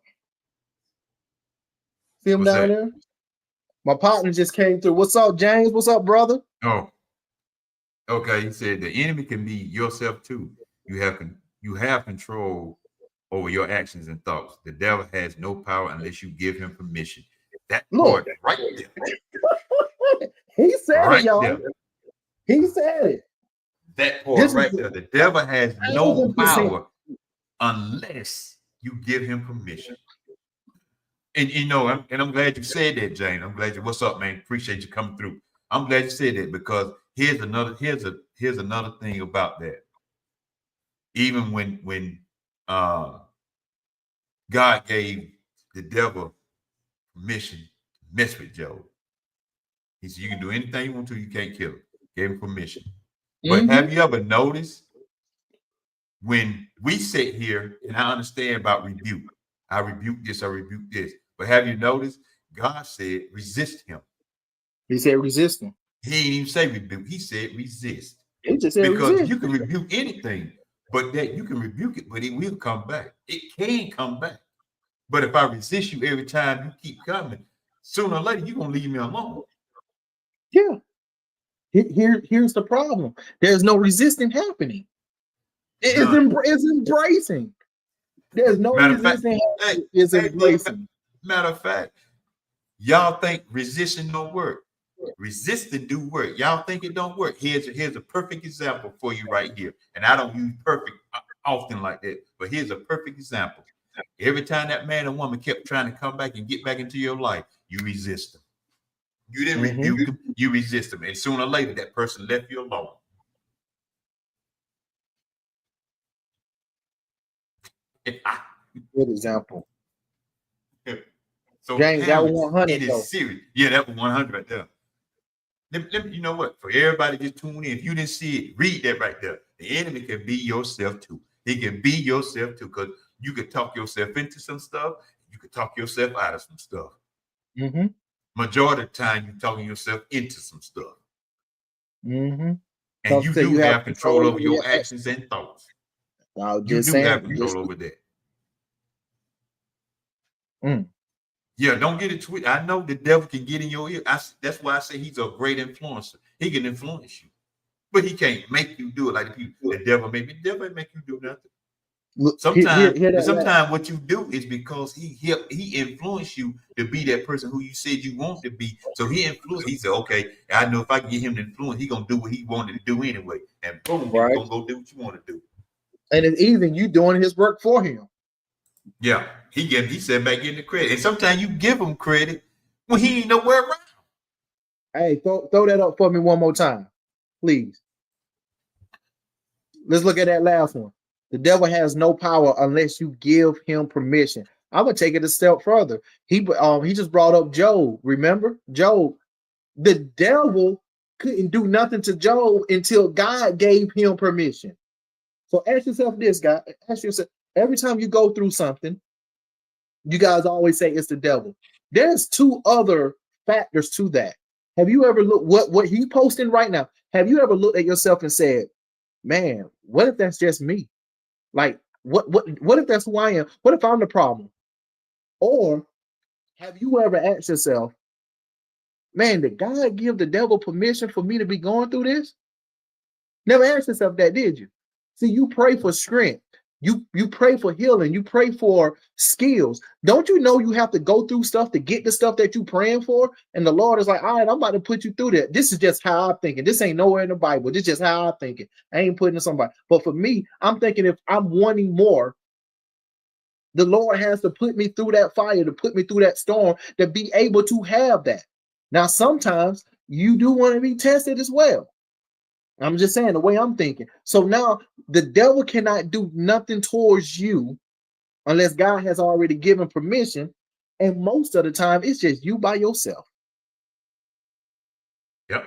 See him What's down that? there? My partner just came through. What's up, James? What's up, brother? Oh, okay. He said the enemy can be yourself too. You have control over your actions and thoughts. The devil has no power unless you give him permission. That Look. part right there. He said Right it, y'all. there. He said it. That part right there. The devil has no 1,000%. power unless you give him permission. And you know, I'm glad you said that, Jane. I'm glad you. What's up, man? Appreciate you coming through. I'm glad you said that because here's another thing about that. Even when God gave the devil permission to mess with Job, he said, "You can do anything you want to. You can't kill him." Gave him permission. But have you ever noticed when we sit here and I understand about rebuke? I rebuke this. I rebuke this. But have you noticed? God said, "Resist him." He said resist him. He didn't even say rebuke. He said resist. He just said because resist. you can rebuke anything, but that you can rebuke it, but it will come back. It can come back. But if I resist you every time you keep coming, sooner or later you're gonna leave me alone. Yeah. Here's the problem. There's no resisting happening. It's embracing. There's no resisting. It's embracing. Matter of fact, y'all think resisting don't work. Resisting do work. Y'all think it don't work. Here's a perfect example for you right here. And I don't use perfect often like that, but here's a perfect example. Every time that man or woman kept trying to come back and get back into your life, you resist them. You didn't rebuke them, you resist them. And sooner or later, that person left you alone. Good example. So James, that was 100. It is serious. Yeah, that was 100 right there. You know what? For everybody just tune in, if you didn't see it, read that right there. The enemy can be yourself too. He can be yourself too, because you could talk yourself into some stuff. You could talk yourself out of some stuff. Majority of the time, you're talking yourself into some stuff. And you do have control over your actions and thoughts. You do have control over that. Yeah, don't get it twisted. I know the devil can get in your ear. That's why I say he's a great influencer. He can influence you, but he can't make you do it like the devil make you do nothing. Sometimes what you do is because he influenced you to be that person who you said you want to be. So he influenced. He said, "Okay, I know if I get him to influence, he's gonna do what he wanted to do anyway." And boom, he's gonna go do what you want to do. And it's even you doing his work for him. Yeah, he said back in the credit, and sometimes you give him credit when he ain't nowhere around. Hey, throw that up for me one more time, please. Let's look at that last one. The devil has no power unless you give him permission. I'm gonna take it a step further. He just brought up Job. Remember, Job. The devil couldn't do nothing to Job until God gave him permission. So ask yourself this, guy. Ask yourself every time you go through something. You guys always say it's the devil. There's two other factors to that. Have you ever looked what he posting right now? Have you ever looked at yourself and said, "Man, what if that's just me? Like, what if that's who I am? What if I'm the problem?" Or have you ever asked yourself, "Man, did God give the devil permission for me to be going through this?" Never asked yourself that, did you? See, you pray for strength. You pray for healing. You pray for skills. Don't you know you have to go through stuff to get the stuff that you're praying for? And the Lord is like, "All right, I'm about to put you through that. This is just how I'm thinking. This ain't nowhere in the Bible. This is just how I'm thinking. I ain't putting it somebody." But for me, I'm thinking if I'm wanting more, the Lord has to put me through that fire, to put me through that storm, to be able to have that. Now, sometimes you do want to be tested as well. I'm just saying the way I'm thinking. So now the devil cannot do nothing towards you unless God has already given permission. And most of the time, it's just you by yourself. Yep.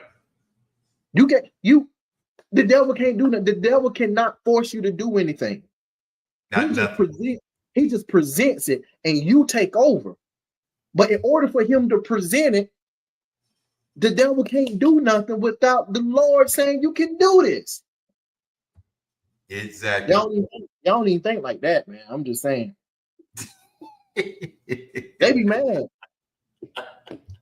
The devil can't do that. The devil cannot force you to do anything. He just presents it and you take over. But in order for him to present it, the devil can't do nothing without the Lord saying you can do this. Exactly. Y'all don't even think like that, man. I'm just saying. They be mad.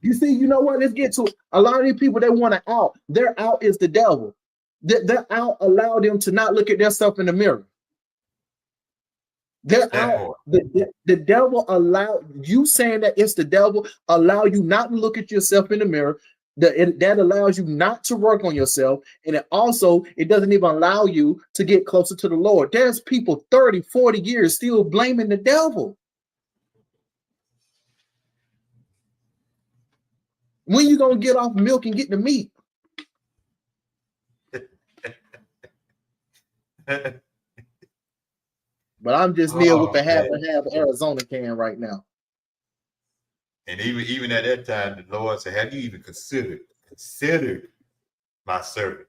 You see, you know what? Let's get to it. A lot of these people, they want to out. Their out is the devil. Their out allow them to not look at themselves in the mirror. The devil allow you saying that it's the devil allow you not to look at yourself in the mirror. That allows you not to work on yourself, and it doesn't even allow you to get closer to the Lord. There's people 30, 40 years still blaming the devil. When you gonna get off milk and get the meat? But I'm just near with the half and half Arizona can right now. And even at that time, the Lord said, "Have you even considered my servant?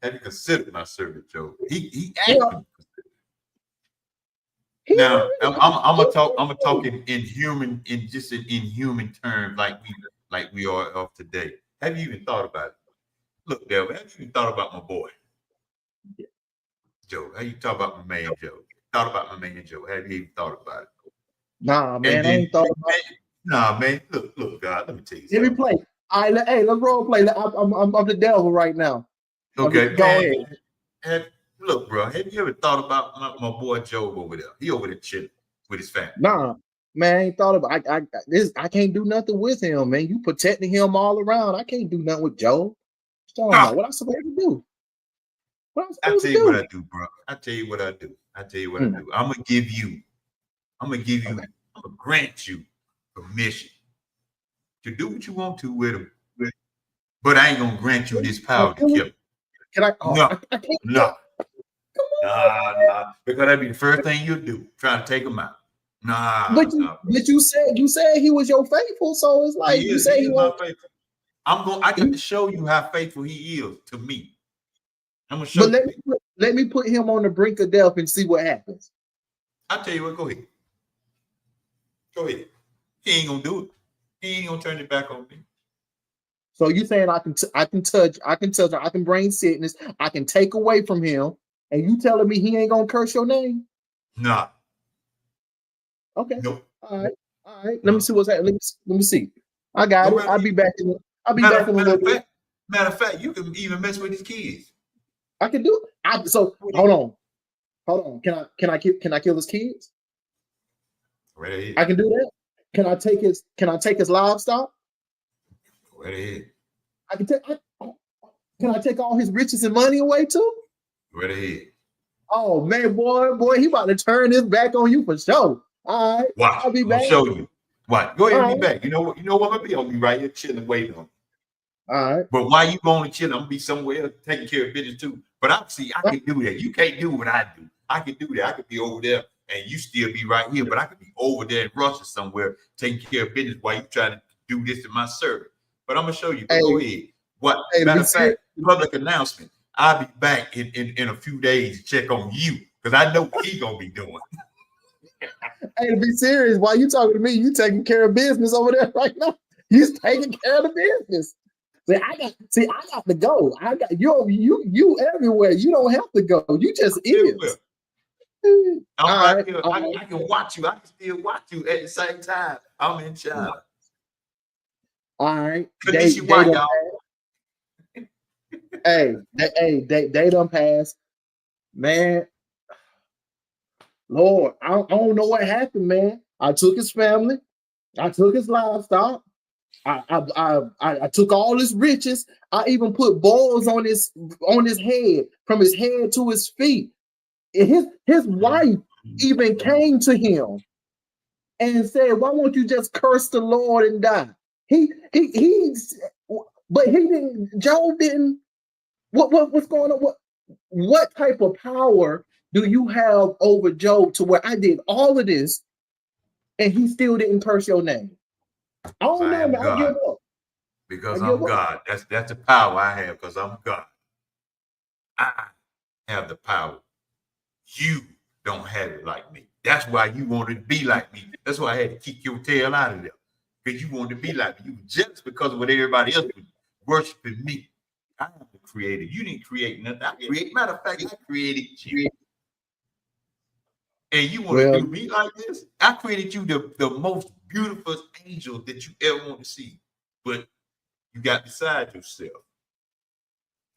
Have you considered my servant, Job?" He asked me. Now I'm gonna talk in human terms like we are of today. Have you even thought about it? Look, devil, have you even thought about my boy? Joe, how you talk about my man Joe? Thought about my man Joe. Have you even thought about it? Nah, man, I ain't thought about it. Nah, man. Look, God, let me tell you something. Let me play. All right, hey, let's role play. I'm the devil right now. Okay, go ahead. Look, bro, have you ever thought about my boy Joe over there? He over there chilling with his family. Nah, man, I ain't thought about I can't do nothing with him, man. You protecting him all around. I can't do nothing with Joe. What I'm supposed to do? I tell you what I do, bro. I tell you what I do. I do. I'm gonna grant you permission to do what you want to with him. But I ain't gonna grant you this power to kill him. Can I? No. Nah. Because that'd be the first thing you'll do, trying to take him out. But you said he was your faithful, so it's like he was my faithful. I got to show you how faithful he is to me. I'm gonna show you. Let me put him on the brink of death and see what happens. I'll tell you what, go ahead. He ain't gonna do it. He ain't gonna turn it back on me. So you saying I can touch, I can bring sickness, I can take away from him, and you telling me he ain't gonna curse your name? Nah. Okay. Nope. All right. Let me see what's happening. Let me see. I got it. I'll be back in a little bit. Matter of fact, you can even mess with his kids. I can do it. So hold on. Can I kill his kids? Right ahead. I can do that. Can I take his livestock? Right ahead. Can I take all his riches and money away too? Right ahead. Oh man, boy, he about to turn his back on you for sure. All right. Watch. I'll be back. I'll show you. What? Go ahead and be back. You know what I'm gonna be? I'll be right here chilling, waiting on you. All right. But while you going to chill, I'm gonna be somewhere else taking care of business too. But I can do that. You can't do what I do. I can do that. I could be over there and you still be right here, but I could be over there in Russia somewhere taking care of business while you trying to do this in my service. But I'm gonna show you. Go ahead. What? Matter of fact, public announcement. I'll be back in a few days to check on you because I know what he's gonna be doing. Hey, to be serious, while you talking to me, you taking care of business over there right now. You taking care of the business. I got to go. I got you everywhere. You don't have to go. You just is. I can watch you. I can still watch you at the same time. I'm in charge. All right. They done passed. Man, Lord, I don't know what happened, man. I took his family. I took his livestock. I took all his riches. I even put boils on his head, from his head to his feet. And his wife even came to him and said, "Why won't you just curse the Lord and die?" But he didn't. Job didn't. What's going on? What type of power do you have over Job to where I did all of this and he still didn't curse your name? I don't I know, am man. I give God. up. I Because give I'm up. God. That's the power I have because I'm God. I have the power. You don't have it like me. That's why you wanted to be like me. That's why I had to kick your tail out of there. Because you wanted to be like me. You were jealous because of what everybody else was worshiping me. I am the creator. You didn't create nothing. Matter of fact, I created you. And you want to Well, do me like this? I created you the most beautiful angel that you ever want to see. But you got beside yourself.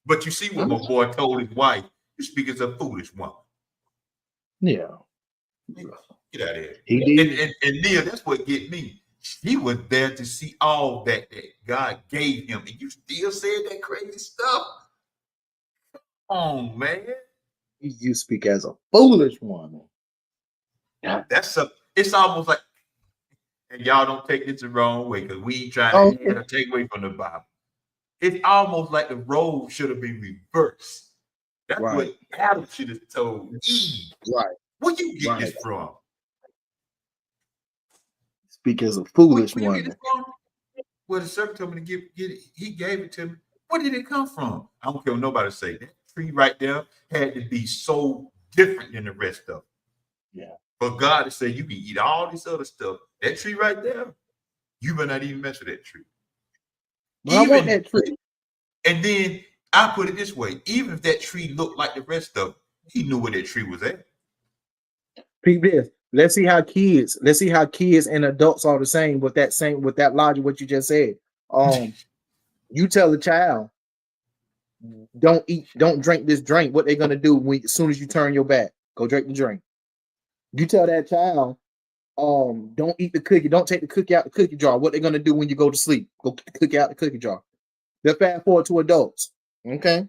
But you see what my boy told his wife. You speak as a foolish woman. yeah. Get out of here. He did. And Neil, that's what get me. He was there to see all that God gave him. And you still said that crazy stuff? Oh, man. You speak as a foolish woman. It's almost like, and y'all don't take this the wrong way because we ain't trying Oh, to add or take away from the Bible. It's almost like the role should have been reversed. That's right. what Adam should have told Eve. Right. Where you get this from? Speak as a foolish Where you get woman. this from? Well, the servant told me to get it. He gave it to me. Where did it come from? I don't care what nobody say. That tree right there had to be so different than the rest of them. Yeah. But God has said you can eat all this other stuff. That tree right there, you better not even mess with that tree. But I want that tree. And then I put it this way: even if that tree looked like the rest of them, he knew where that tree was at. Peep this. Let's see how kids and adults are the same with that logic. What you just said. You tell a child, don't drink this drink. What they're gonna do as soon as you turn your back, go drink the drink. You tell that child, don't eat the cookie. Don't take the cookie out the cookie jar. What they're gonna do when you go to sleep? Go get the cookie out the cookie jar. They're fast forward to adults. Okay.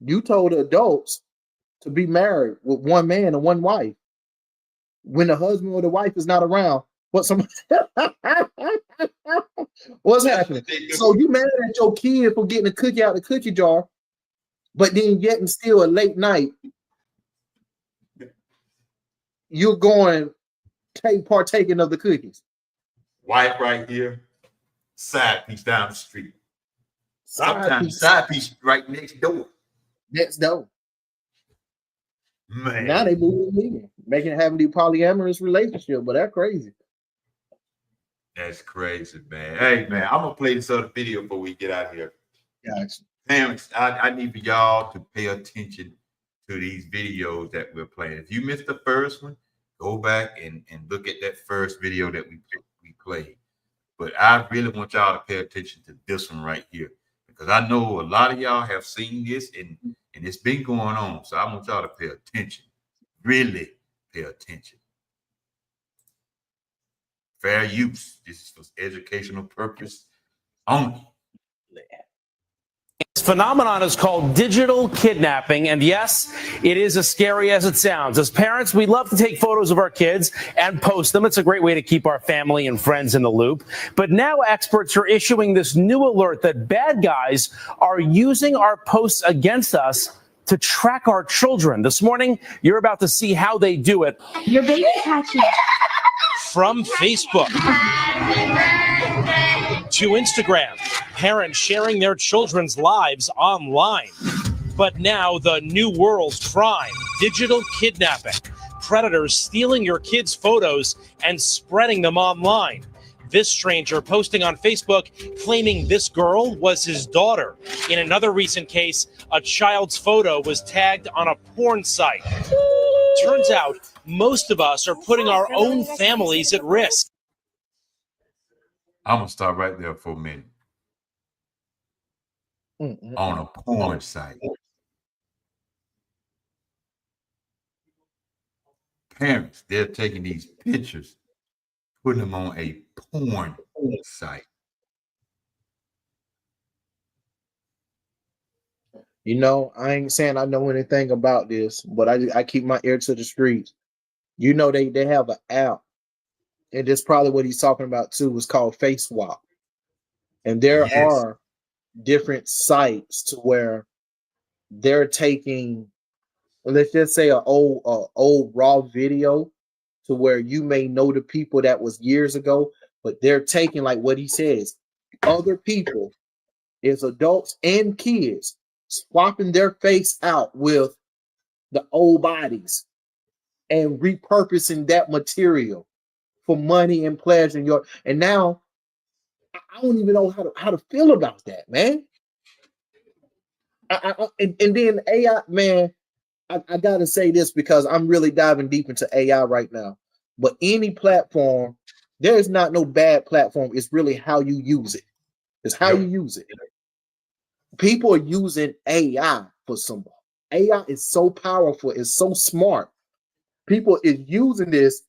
You told adults to be married with one man and one wife. When the husband or the wife is not around, what's happening? So you mad at your kid for getting a cookie out the cookie jar, but then yet and still a late night, you're going partaking of the cookies. Wife right here, side piece down the street. Sometimes side piece right next door. Next door. Man. Now they moving in, having the polyamorous relationship, but that's crazy. That's crazy, man. Hey, man, I'm gonna play this other video before we get out of here. Gotcha. Parents, I need for y'all to pay attention to these videos that we're playing. If you missed the first one, go back and look at that first video that we played. But I really want y'all to pay attention to this one right here because I know a lot of y'all have seen this and it's been going on. So I want y'all to pay attention. Really pay attention. Fair use. This is for educational purpose only. This phenomenon is called digital kidnapping. And yes, it is as scary as it sounds. As parents, we love to take photos of our kids and post them. It's a great way to keep our family and friends in the loop. But now experts are issuing this new alert that bad guys are using our posts against us to track our children. This morning, you're about to see how they do it. Your baby catching. From Facebook to Instagram, parents sharing their children's lives online. But now the new world crime, digital kidnapping, predators stealing your kids' photos and spreading them online. This stranger posting on Facebook claiming this girl was his daughter. In another recent case, a child's photo was tagged on a porn site. Turns out most of us are putting our own families at risk. I'm going to stop right there for a minute. On a porn site. Parents, they're taking these pictures, putting them on a porn site. You know, I ain't saying I know anything about this, but I keep my ear to the streets. You know, they have an app, and that's probably what he's talking about too. It's called Face Swap, and there different sites to where they're taking, let's just say, a old raw video to where you may know the people that was years ago, but they're taking, like what he says, other people, is adults and kids, swapping their face out with the old bodies and repurposing that material for money and pleasure. And now I don't even know how to feel about that, man. And then AI, man, I gotta say this because I'm really diving deep into AI right now. But any platform, there is not no bad platform. It's really how you use it. It's how you use it. People are using AI for some. AI is so powerful. It's so smart. People is using this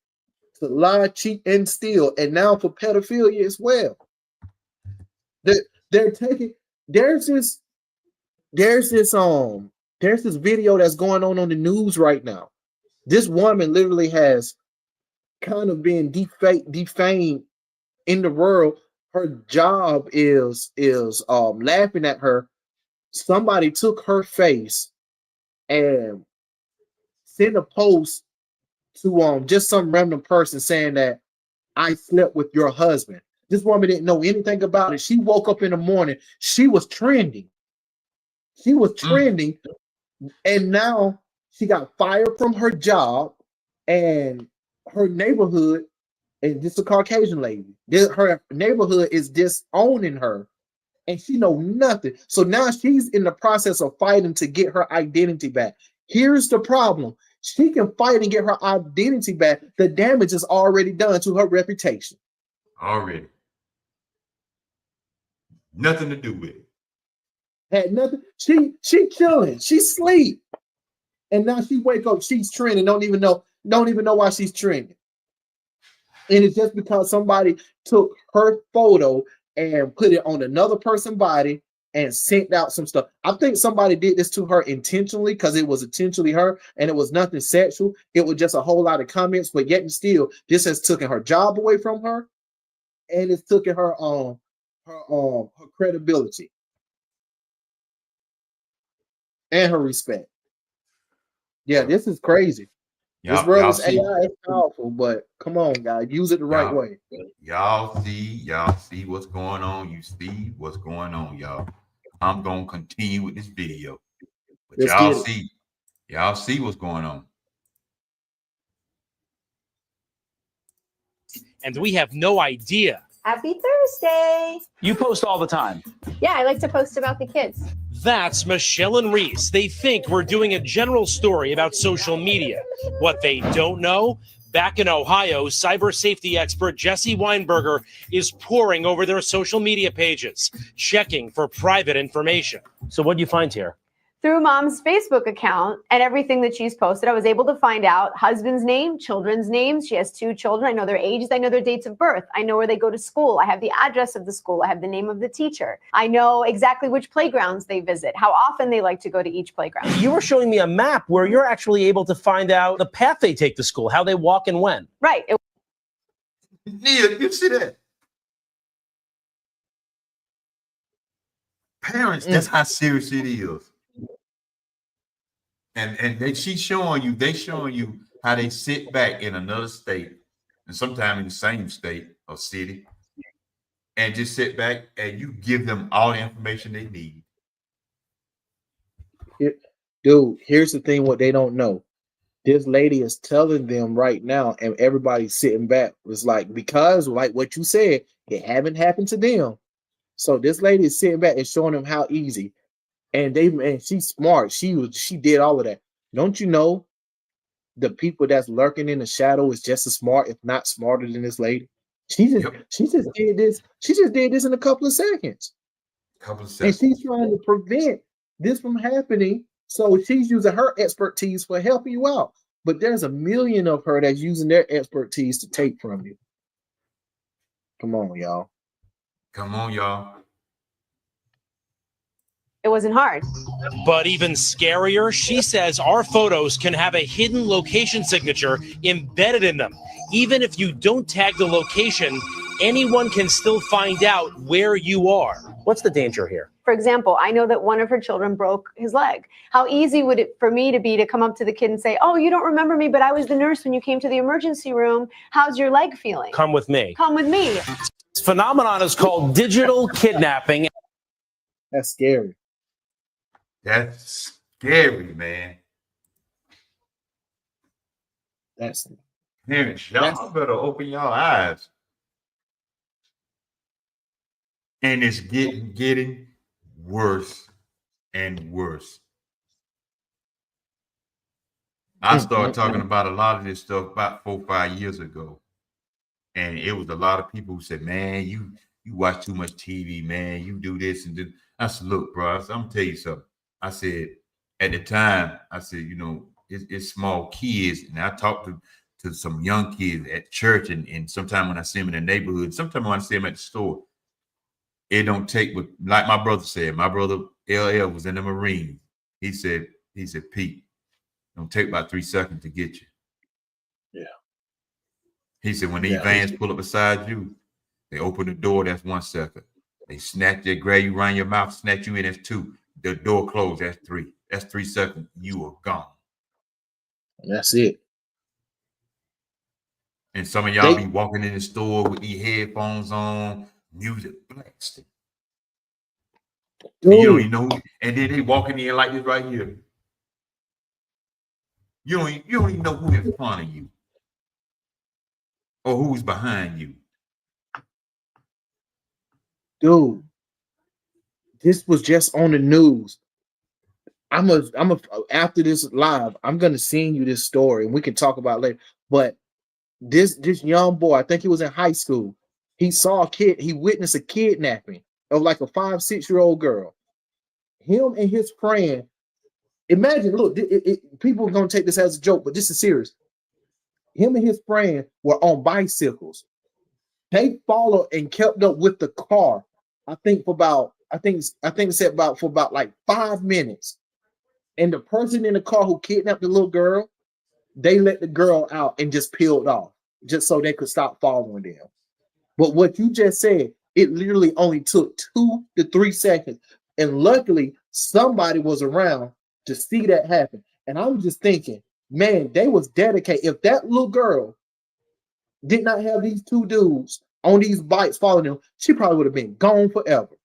to lie, cheat, and steal, and now for pedophilia as well. They're taking. There's this video that's going on the news right now. This woman literally has kind of been defamed in the world. Her job is laughing at her. Somebody took her face and sent a post to just some random person saying that I slept with your husband. This woman didn't know anything about it. She woke up in the morning. She was trending. And now she got fired from her job, and her neighborhood, and this is a Caucasian lady. Her neighborhood is disowning her, and she know nothing. So now she's in the process of fighting to get her identity back. Here's the problem. She can fight and get her identity back. The damage is already done to her reputation. Already. Nothing to do with it. Had nothing. She chilling. She sleep. And now she wake up, she's trending. Don't even know why she's trending. And it's just because somebody took her photo and put it on another person's body and sent out some stuff. I think somebody did this to her intentionally because it was intentionally her and it was nothing sexual. It was just a whole lot of comments, but yet and still, this has taken her job away from her, and it's taken her credibility and her respect. Yeah, this is crazy. This world is AI is powerful, but come on, guys, use it the right way. Y'all see what's going on. You see what's going on, y'all. I'm gonna continue with this video, but y'all see what's going on. And we have no idea. Happy Thursday. You post all the time. Yeah, I like to post about the kids. That's Michelle and Reese. They think we're doing a general story about social media. What they don't know, back in Ohio, cyber safety expert Jesse Weinberger is poring over their social media pages, checking for private information. So what do you find here? Through Mom's Facebook account and everything that she's posted, I was able to find out husband's name, children's names. She has 2 children. I know their ages. I know their dates of birth. I know where they go to school. I have the address of the school. I have the name of the teacher. I know exactly which playgrounds they visit, how often they like to go to each playground. You were showing me a map where you're actually able to find out the path they take to school, how they walk and when. Right. Nia, you see that? Parents, that's how serious it is. And she's showing you how they sit back in another state, and sometimes in the same state or city, and just sit back and you give them all the information they need. Dude, here's the thing: what they don't know. This lady is telling them right now, and everybody's sitting back. It's like, because like what you said, it haven't happened to them. So this lady is sitting back and showing them how easy. And she's smart. She did all of that. Don't you know the people that's lurking in the shadow is just as smart, if not smarter than this lady? She just did this. She just did this in a couple of seconds. And she's trying to prevent this from happening. So she's using her expertise for helping you out. But there's a million of her that's using their expertise to take from you. Come on, y'all. Come on, y'all. It wasn't hard. But even scarier, she says our photos can have a hidden location signature embedded in them. Even if you don't tag the location, anyone can still find out where you are. What's the danger here? For example, I know that one of her children broke his leg. How easy would it for me to be to come up to the kid and say, oh, you don't remember me, but I was the nurse when you came to the emergency room. How's your leg feeling? Come with me. Come with me. This phenomenon is called digital kidnapping. That's scary. That's scary, man. That's Parents, y'all better open your eyes. And it's getting worse and worse. I started talking about a lot of this stuff about 4 or 5 years ago. And it was a lot of people who said, man, you watch too much TV, man. You do this and do. I said, look, bro, I'm gonna tell you something. I said, at the time, I said, you know, it's small kids. And I talked to some young kids at church, and sometimes when I see them in the neighborhood, sometimes when I see them at the store, it don't take, like my brother said, my brother LL was in the Marines. He said, Pete, don't take about 3 seconds to get you. Yeah. He said, when these vans pull up beside you, they open the door, that's 1 second. They snatch, they grab you around your mouth, snatch you in, that's 2. The door closed, that's 3. That's 3 seconds, you are gone. That's it. And some of y'all be walking in the store with these headphones on, music blasting. And you don't even know, and then they walking in like this right here. You don't even know who's in front of you or who's behind you. Dude, this was just on the news. After this live, I'm gonna send you this story and we can talk about it later. But this young boy, I think he was in high school. He saw a kid, he witnessed a kidnapping of like a 5-6-year-old girl. Him and his friend, imagine, look, people are gonna take this as a joke, but this is serious. Him and his friend were on bicycles. They followed and kept up with the car. I think for about like 5 minutes. And the person in the car who kidnapped the little girl, they let the girl out and just peeled off, just so they could stop following them. But what you just said, it literally only took 2 to 3 seconds. And luckily, somebody was around to see that happen. And I was just thinking, man, they was dedicated. If that little girl did not have these 2 dudes on these bikes following them, she probably would have been gone forever.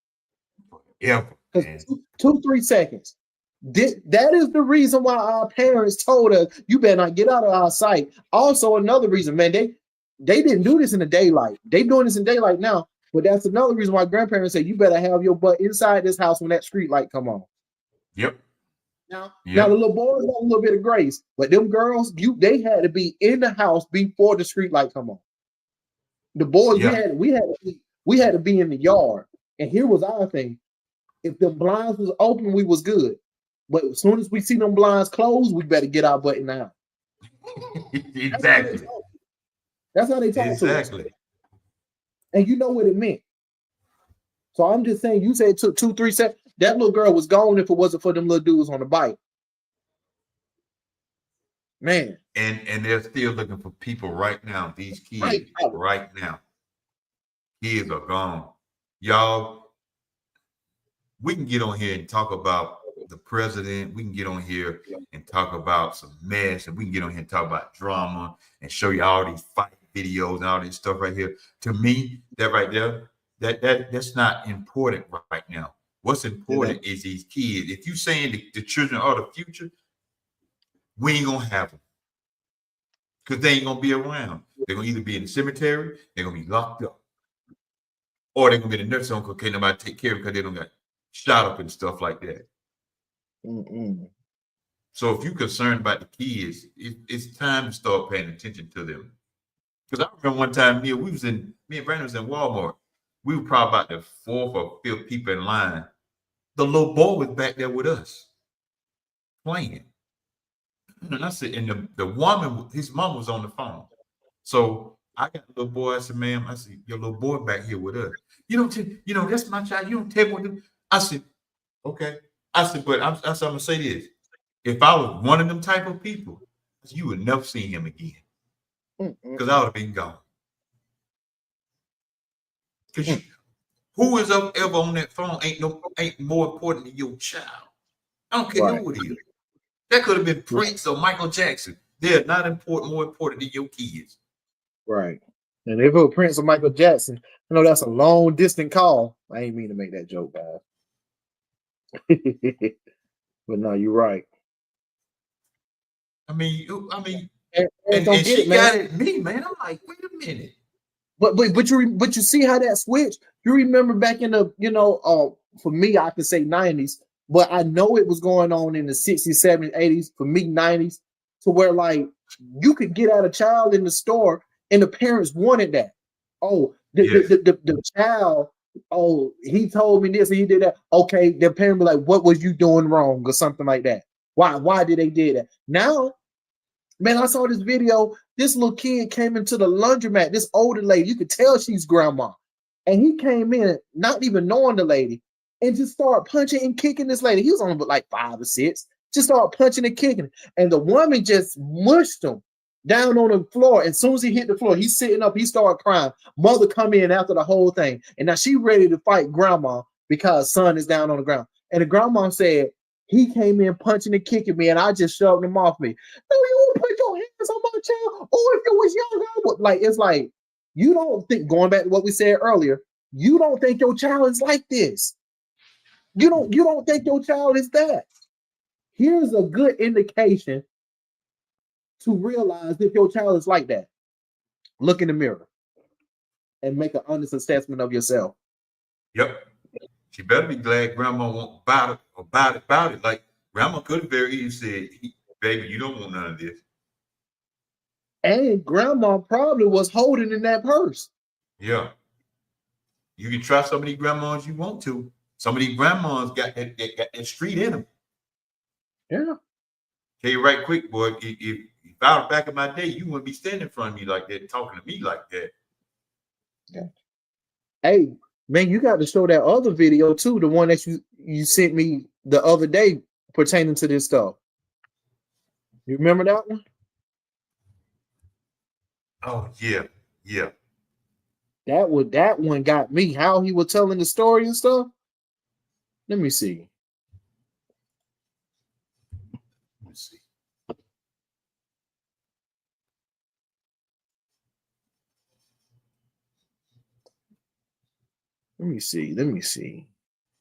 Yeah. 2-3 seconds. That is the reason why our parents told us, you better not get out of our sight. Also, another reason, man, they didn't do this in the daylight. They doing this in daylight now, but that's another reason why grandparents say you better have your butt inside this house when that street light come on. Yep. Now the little boys got a little bit of grace, but them girls, they had to be in the house before the street light come on. The boys, we had to be in the yard. And here was our thing: if the blinds was open, we was good. But as soon as we see them blinds closed, we better get our butt in the house. Exactly. That's how they talk to us. And you know what it meant. So I'm just saying, you said it took 2-3 seconds. That little girl was gone if it wasn't for them little dudes on the bike. Man. And they're still looking for people right now. These kids right now. Kids are gone. Y'all, we can get on here and talk about the president. We can get on here and talk about some mess, and we can get on here and talk about drama and show you all these fight videos and all this stuff right here. To me, that right there, that's not important right now. What's important is these kids. If you saying the children are the future, we ain't gonna have them because they ain't gonna be around. They're gonna either be in the cemetery, they're gonna be locked up, or they're gonna be in the nursing home because can't nobody take care of them because they don't got shot up and stuff like that. So if you're concerned about the kids, it's time to start paying attention to them. Because I remember one time, me and Brandon was in Walmart. We were probably about the 4th or 5th people in line. The little boy was back there with us playing. And I said, and the woman, his mom was on the phone. So I got the little boy. I said, ma'am, I said, your little boy back here with us. That's my child. You don't tell me what to do. I said, okay. I said, but I'm gonna say this. If I was one of them type of people, you would never see him again. Because I would have been gone. Who is ever on that phone ain't more important than your child. I don't care Right. who it is. That could have been Prince or Michael Jackson. They're not more important than your kids. Right. And if it was Prince or Michael Jackson, I know that's a long distant call. I ain't mean to make that joke, guys. But no, you're right. I mean, And and she got at me, man. I'm like, wait a minute. But you see how that switched? You remember back in the, for me, I could say 90s, but I know it was going on in the 60s, 70s, 80s, for me, 90s, to where like you could get out a child in the store and the parents wanted that. Oh, the child, oh, he told me this and he did that. Okay, the parent be like, what was you doing wrong or something like that? Why did they do that? Now, man, I saw this video. This little kid came into the laundromat. This older lady, you could tell she's grandma. And he came in, not even knowing the lady, and just started punching and kicking this lady. He was only like 5 or 6. Just started punching and kicking. And the woman just mushed him down on the floor. And as soon as he hit the floor, he's sitting up. He started crying. Mother come in after the whole thing. And now she ready to fight grandma because son is down on the ground. And the grandma said, he came in punching and kicking me, and I just shoved him off me. No, you won't put your hands on my child. Or if you was younger, I would. Like, it's like, you don't think, going back to what we said earlier, you don't think your child is like this. You don't think your child is that. Here's a good indication to realize if your child is like that. Look in the mirror and make an honest assessment of yourself. Yep. She better be glad grandma won't about it. Like grandma could have very easily said, baby, you don't want none of this. And grandma probably was holding in that purse. Yeah. You can trust some of these grandmas you want to. Some of these grandmas got that street in them. Yeah. Tell you right quick, boy, if I was back in my day, you wouldn't be standing in front of me like that, talking to me like that. Yeah. Hey, man, you got to show that other video too, the one that you sent me the other day pertaining to this stuff. You remember that one? Oh, yeah. Yeah. That one got me. How he was telling the story and stuff. Let me see. Let me see.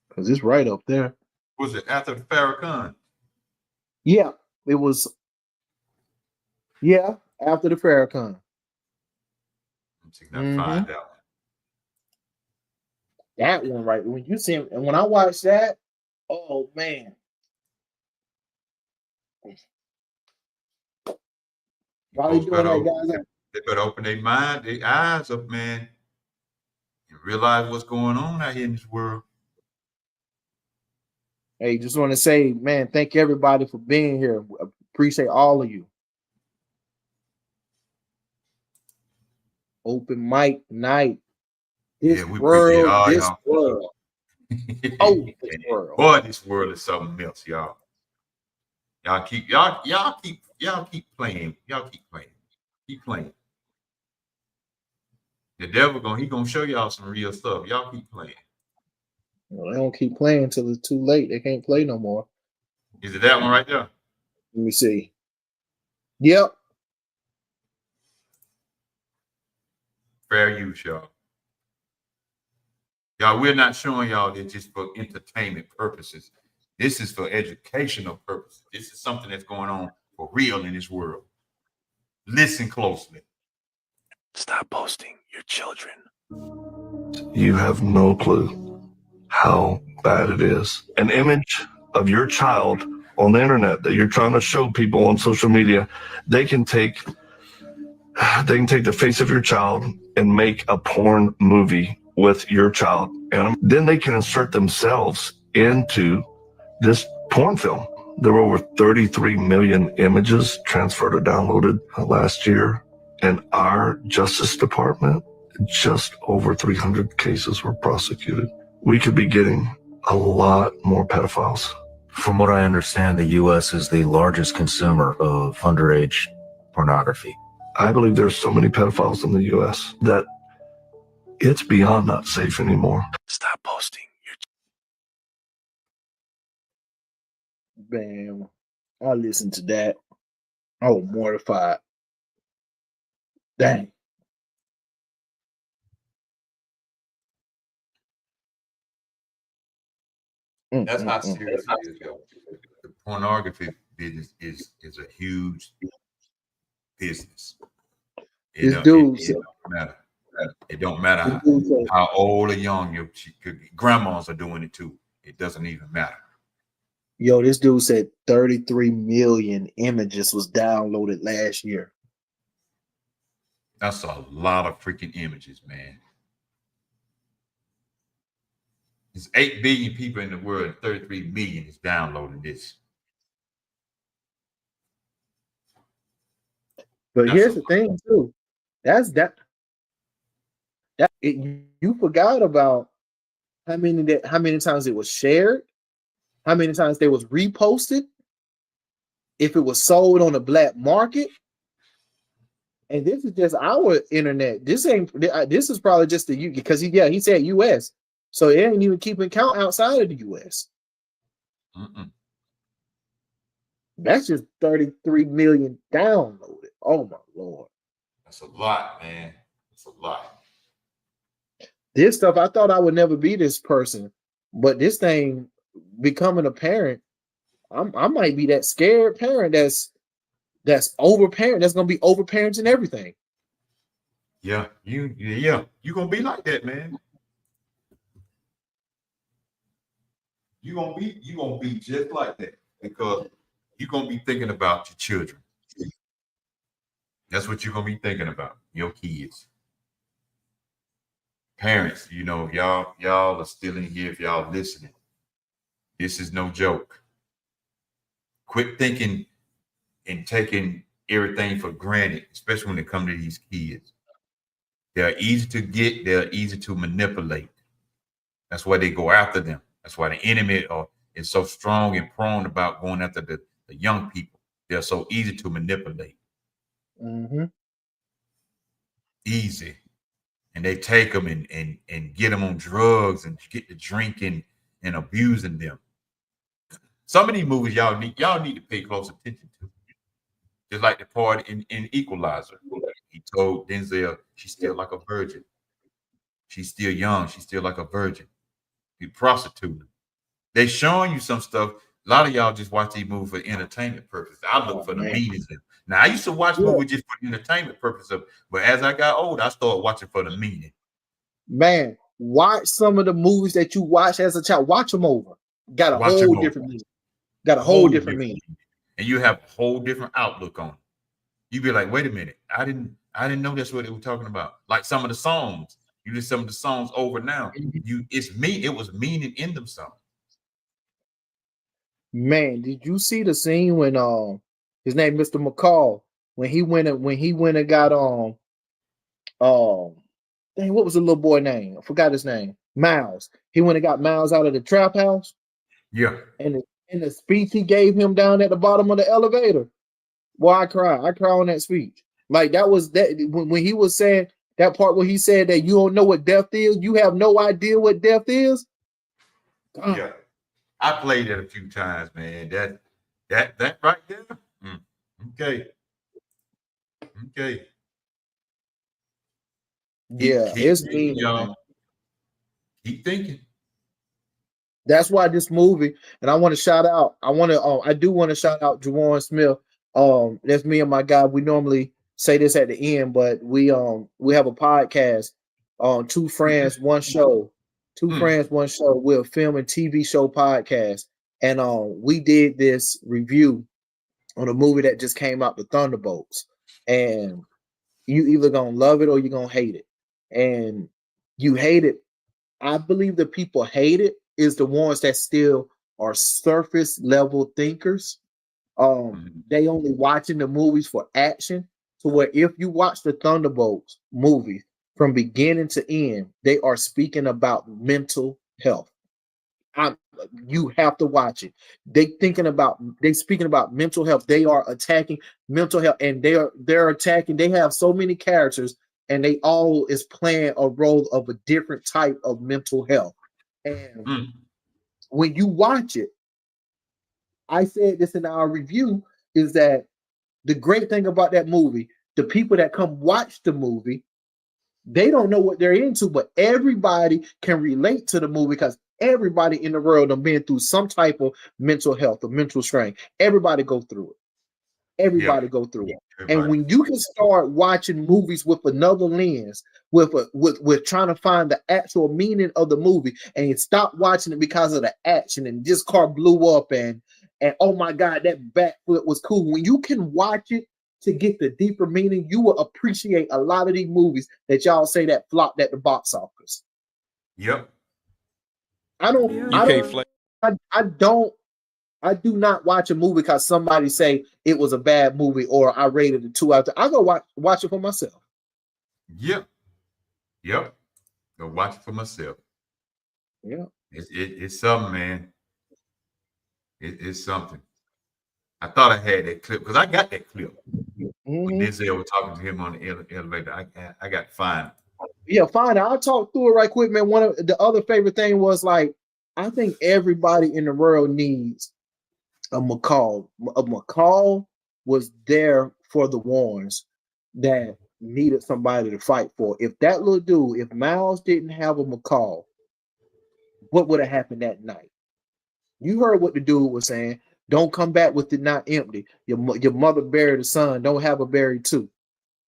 Because it's right up there. Was it after the Farrakhan? Yeah, it was. Yeah, after the Farrakhan. Let's see, find out. That one, right? When you see him, and when I watched that, oh man. Why you doing that, guys? They better open their mind, their eyes up, man, and realize what's going on out here in this world. Hey, just want to say, man, thank everybody for being here. Appreciate all of you. Open mic night. This world. Oh, this world. Boy, this world is something else, y'all. Y'all keep playing. Y'all keep playing. Keep playing. The devil he gonna show y'all some real stuff. Y'all keep playing. Well, they don't keep playing until it's too late. They can't play no more. Is it that one right there? Let me see. Yep. Fair use, y'all. Y'all, we're not showing y'all this just for entertainment purposes. This is for educational purposes. This is something that's going on for real in this world. Listen closely. Stop posting your children. You have no clue how bad it is. An image of your child on the internet that you're trying to show people on social media, they can take the face of your child and make a porn movie with your child. And then they can insert themselves into this porn film. There were over 33 million images transferred or downloaded last year. In our Justice Department, just over 300 cases were prosecuted. We could be getting a lot more pedophiles. From what I understand, the U.S. is the largest consumer of underage pornography. I believe there's so many pedophiles in the U.S. that It's beyond not safe anymore. Stop posting your Man, I listened to that. I was mortified. Dang. That's how serious it is, yo. The pornography business is a huge business. This dude It said, don't matter. It don't matter this dude said, how old or young grandmas are doing it too. It doesn't even matter. yo, this dude said 33 million images was downloaded last year. That's a lot of freaking images, man. There's 8 billion people in the world, and 33 million is downloading this. But here's the thing, too. You forgot about how many times it was shared, how many times they was reposted, if it was sold on the black market. And this is just our internet. This is probably just the UK, because he said US. So it ain't even keeping count outside of the US. That's just 33 million downloaded. Oh my Lord. That's a lot, man. That's a lot. This stuff, I thought I would never be this person, but this thing becoming a parent, I might be that scared parent that's over parent, that's gonna be over parenting everything. Yeah, you gonna be like that, man. You gonna be just like that, because you're gonna be thinking about your children. That's what you're gonna be thinking about, your kids. Parents, y'all are still in here. If y'all listening, this is no joke. Quit thinking and taking everything for granted, especially when it comes to these kids. They're easy to get, they're easy to manipulate. That's why they go after them. That's why the enemy is so strong and prone about going after the young people. They're so easy to manipulate. Mm-hmm. Easy. And they take them and get them on drugs and get to drinking and abusing them. Some of these movies y'all need to pay close attention to. Just like the part in Equalizer. He told Denzel she's still like a virgin. She's still young. She's still like a virgin. He prostituting. They showing you some stuff. A lot of y'all just watch these movies for entertainment purposes. I look for the meanings in them. Now, I used to watch movies just for entertainment purposes, but as I got older, I started watching for the meaning. Man, watch some of the movies that you watch as a child. Watch them over. Got a whole different meaning. Got a whole different meaning. And you have a whole different outlook on it. You be like, wait a minute, I didn't know that's what they were talking about. Like some of the songs, you did some of the songs over now. It was meaning in them songs. Man, did you see the scene when his name Mr. McCall, when he went and got dang, what was the little boy name? I forgot his name. Miles. He went and got Miles out of the trap house. Yeah. And in the speech he gave him down at the bottom of the elevator. Well, I cry on that speech. Like that was that when he was saying that part where he said that you don't know what death is, you have no idea what death is. Yeah. I played it a few times, man. That right there. Okay. It's mean, y'all. Keep thinking. That's why this movie, and I want to shout out. I do want to shout out World Smh. That's me and my guy. We normally say this at the end, but we have a podcast on Two Friends, One Show. Two Friends, One Show. We're a film and TV show podcast. And we did this review on a movie that just came out, The Thunderbolts. And you either gonna love it or you're gonna hate it. And you hate it. I believe the people hate it is the ones that still are surface level thinkers. They only watching the movies for action. To where if you watch the Thunderbolts movie from beginning to end, they are speaking about mental health. You have to watch it. They speaking about mental health. They are attacking mental health, and they're attacking. They have so many characters and they all is playing a role of a different type of mental health. And when you watch it, I said this in our review, is that the great thing about that movie, the people that come watch the movie, they don't know what they're into, but everybody can relate to the movie because everybody in the world have been through some type of mental health or mental strain. Everybody go through it. Everybody go through it. And when you can start watching movies with another lens, with trying to find the actual meaning of the movie, and you stop watching it because of the action and this car blew up and oh my God, that backflip was cool. When you can watch it to get the deeper meaning, you will appreciate a lot of these movies that y'all say that flopped at the box office. Yep. I do not watch a movie because somebody say it was a bad movie or I rated it 2 out of 10. I go watch it for myself. Yep. Go watch it for myself. Yeah. It's something, man. It's something. I thought I had that clip because I got that clip when Denzel was talking to him on the elevator. I got to find it. Yeah, fine. I'll talk through it right quick, man. One of the other favorite thing was like, I think everybody in the world needs a McCall. A McCall was there for the ones that needed somebody to fight for. If that little dude, if Miles didn't have a McCall, what would have happened that night? You heard what the dude was saying. Don't come back with it not empty. Your mother buried a son. Don't have a buried too.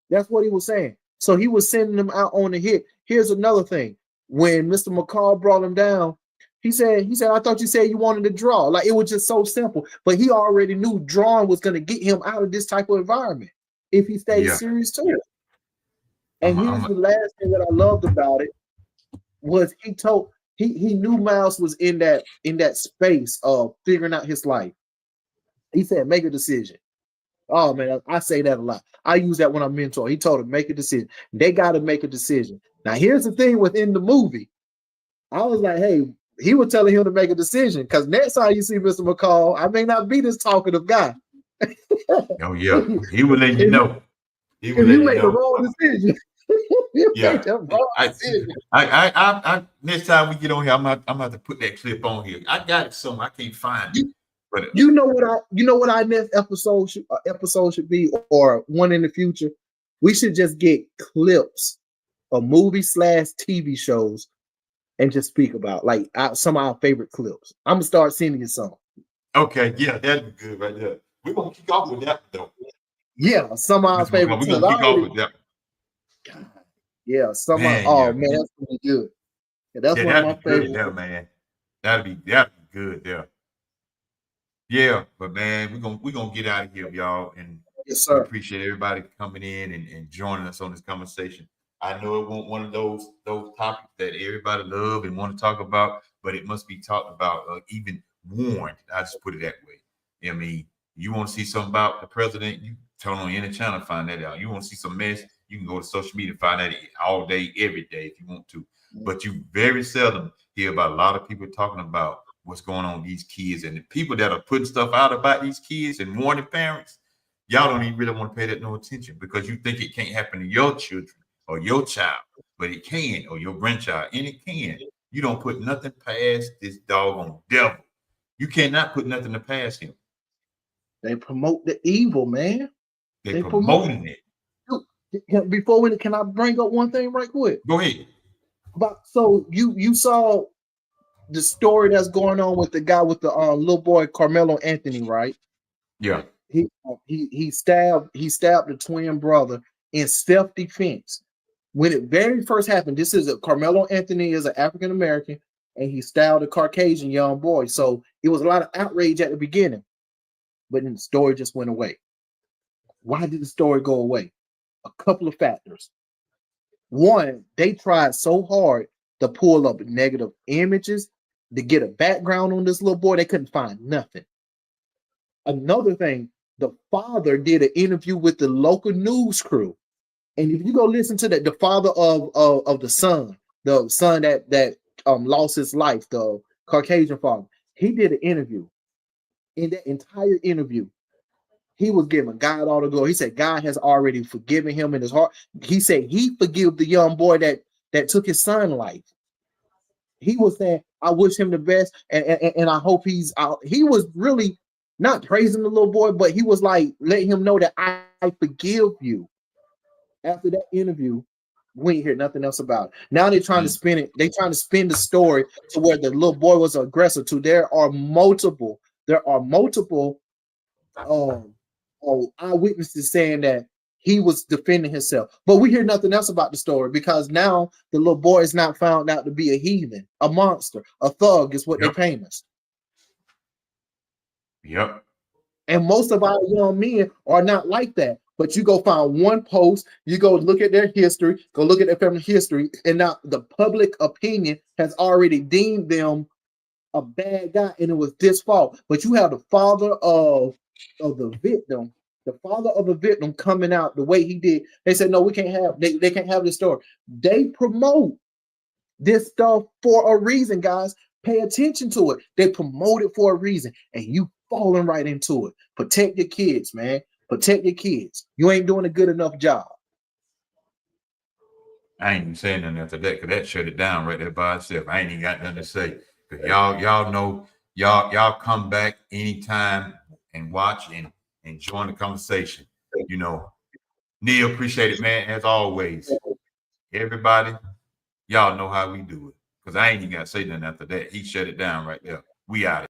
That's what he was saying. So he was sending them out on the hit. Here's another thing. When Mr. McCall brought him down, he said, I thought you said you wanted to draw. Like, it was just so simple. But he already knew drawing was going to get him out of this type of environment if he stayed serious to it. And here's the last thing that I loved about it was he knew Miles was in that space of figuring out his life. He said, make a decision. Oh man, I say that a lot. I use that when I'm mentoring. He told him, make a decision. They got to make a decision. Now, here's the thing within the movie. I was like, hey, he was telling him to make a decision because next time you see Mr. McCall, I may not be this talkative guy. Oh yeah, he would let you know. If you make the wrong decision, I next time we get on here, I'm about to put that clip on here. I got it somewhere. I can't find it. But you know what our next episode should be, or one in the future. We should just get clips of movie/TV shows and just speak about like some of our favorite clips. I'm gonna start sending you some. Okay, yeah, that'd be good right there. We're gonna kick off with that though. Yeah, some of our favorite. We're gonna kick off with that. Yeah, man, that's gonna be good. Yeah, that's one of my favorites. There, man. That'd be good there. Yeah, but man, we're gonna get out of here, y'all. And yes, sir. Appreciate everybody coming in and joining us on this conversation. I know it won't one of those topics that everybody love and want to talk about, but it must be talked about, even warned. I just put it that way. I mean, you want to see something about the president, you turn on any channel, find that out. You want to see some mess, you can go to social media and find that all day, every day if you want to. But you very seldom hear about a lot of people talking about what's going on with these kids, and the people that are putting stuff out about these kids and warning parents. Y'all don't even really want to pay that no attention because you think it can't happen to your children or your child, but it can, or your grandchild, and it can. You don't put nothing past this doggone devil. You cannot put nothing to past him. They promote the evil, man. They promoting it. Before can I bring up one thing right quick? Go ahead. So you saw the story that's going on with the guy with the little boy Carmelo Anthony, right? Yeah. He stabbed the twin brother in self-defense. When it very first happened, Carmelo Anthony is an African American, and he stabbed a Caucasian young boy. So it was a lot of outrage at the beginning, but then the story just went away. Why did the story go away? A couple of factors. One, they tried so hard to pull up negative images to get a background on this little boy. They couldn't find nothing. Another thing, the father did an interview with the local news crew. And if you go listen to that, the father of the son that lost his life, the Caucasian father, he did an interview. In that entire interview, He was giving God all the glory. He said God has already forgiven him in his heart. He said he forgave the young boy that took his son's life. He was saying, I wish him the best, and I hope he's out. He was really not praising the little boy, but he was like letting him know that I forgive you. After that interview, we ain't hear nothing else about it. Now they're trying to spin it. They're trying to spin the story to where the little boy was an aggressor. There are multiple eyewitnesses saying that he was defending himself. But we hear nothing else about the story because now the little boy is not found out to be a heathen, a monster, a thug is what they paint us. Yep. And most of our young men are not like that. But you go find one post, you go look at their history, go look at their family history, and now the public opinion has already deemed them a bad guy, and it was this fault. But you have the father of the victim, coming out the way he did. They said, no, we can't have, they can't have this story. They promote this stuff for a reason, guys. Pay attention to it. They promote it for a reason, and you falling right into it. Protect your kids, man. Protect your kids. You ain't doing a good enough job. I ain't even saying nothing after that because that shut it down right there by itself. I ain't even got nothing to say. Because y'all know, y'all come back anytime and watch and join the conversation. You know, Neil, appreciate it, man, as always. Everybody, y'all know how we do it. Because I ain't even got to say nothing after that. He shut it down right there. We out of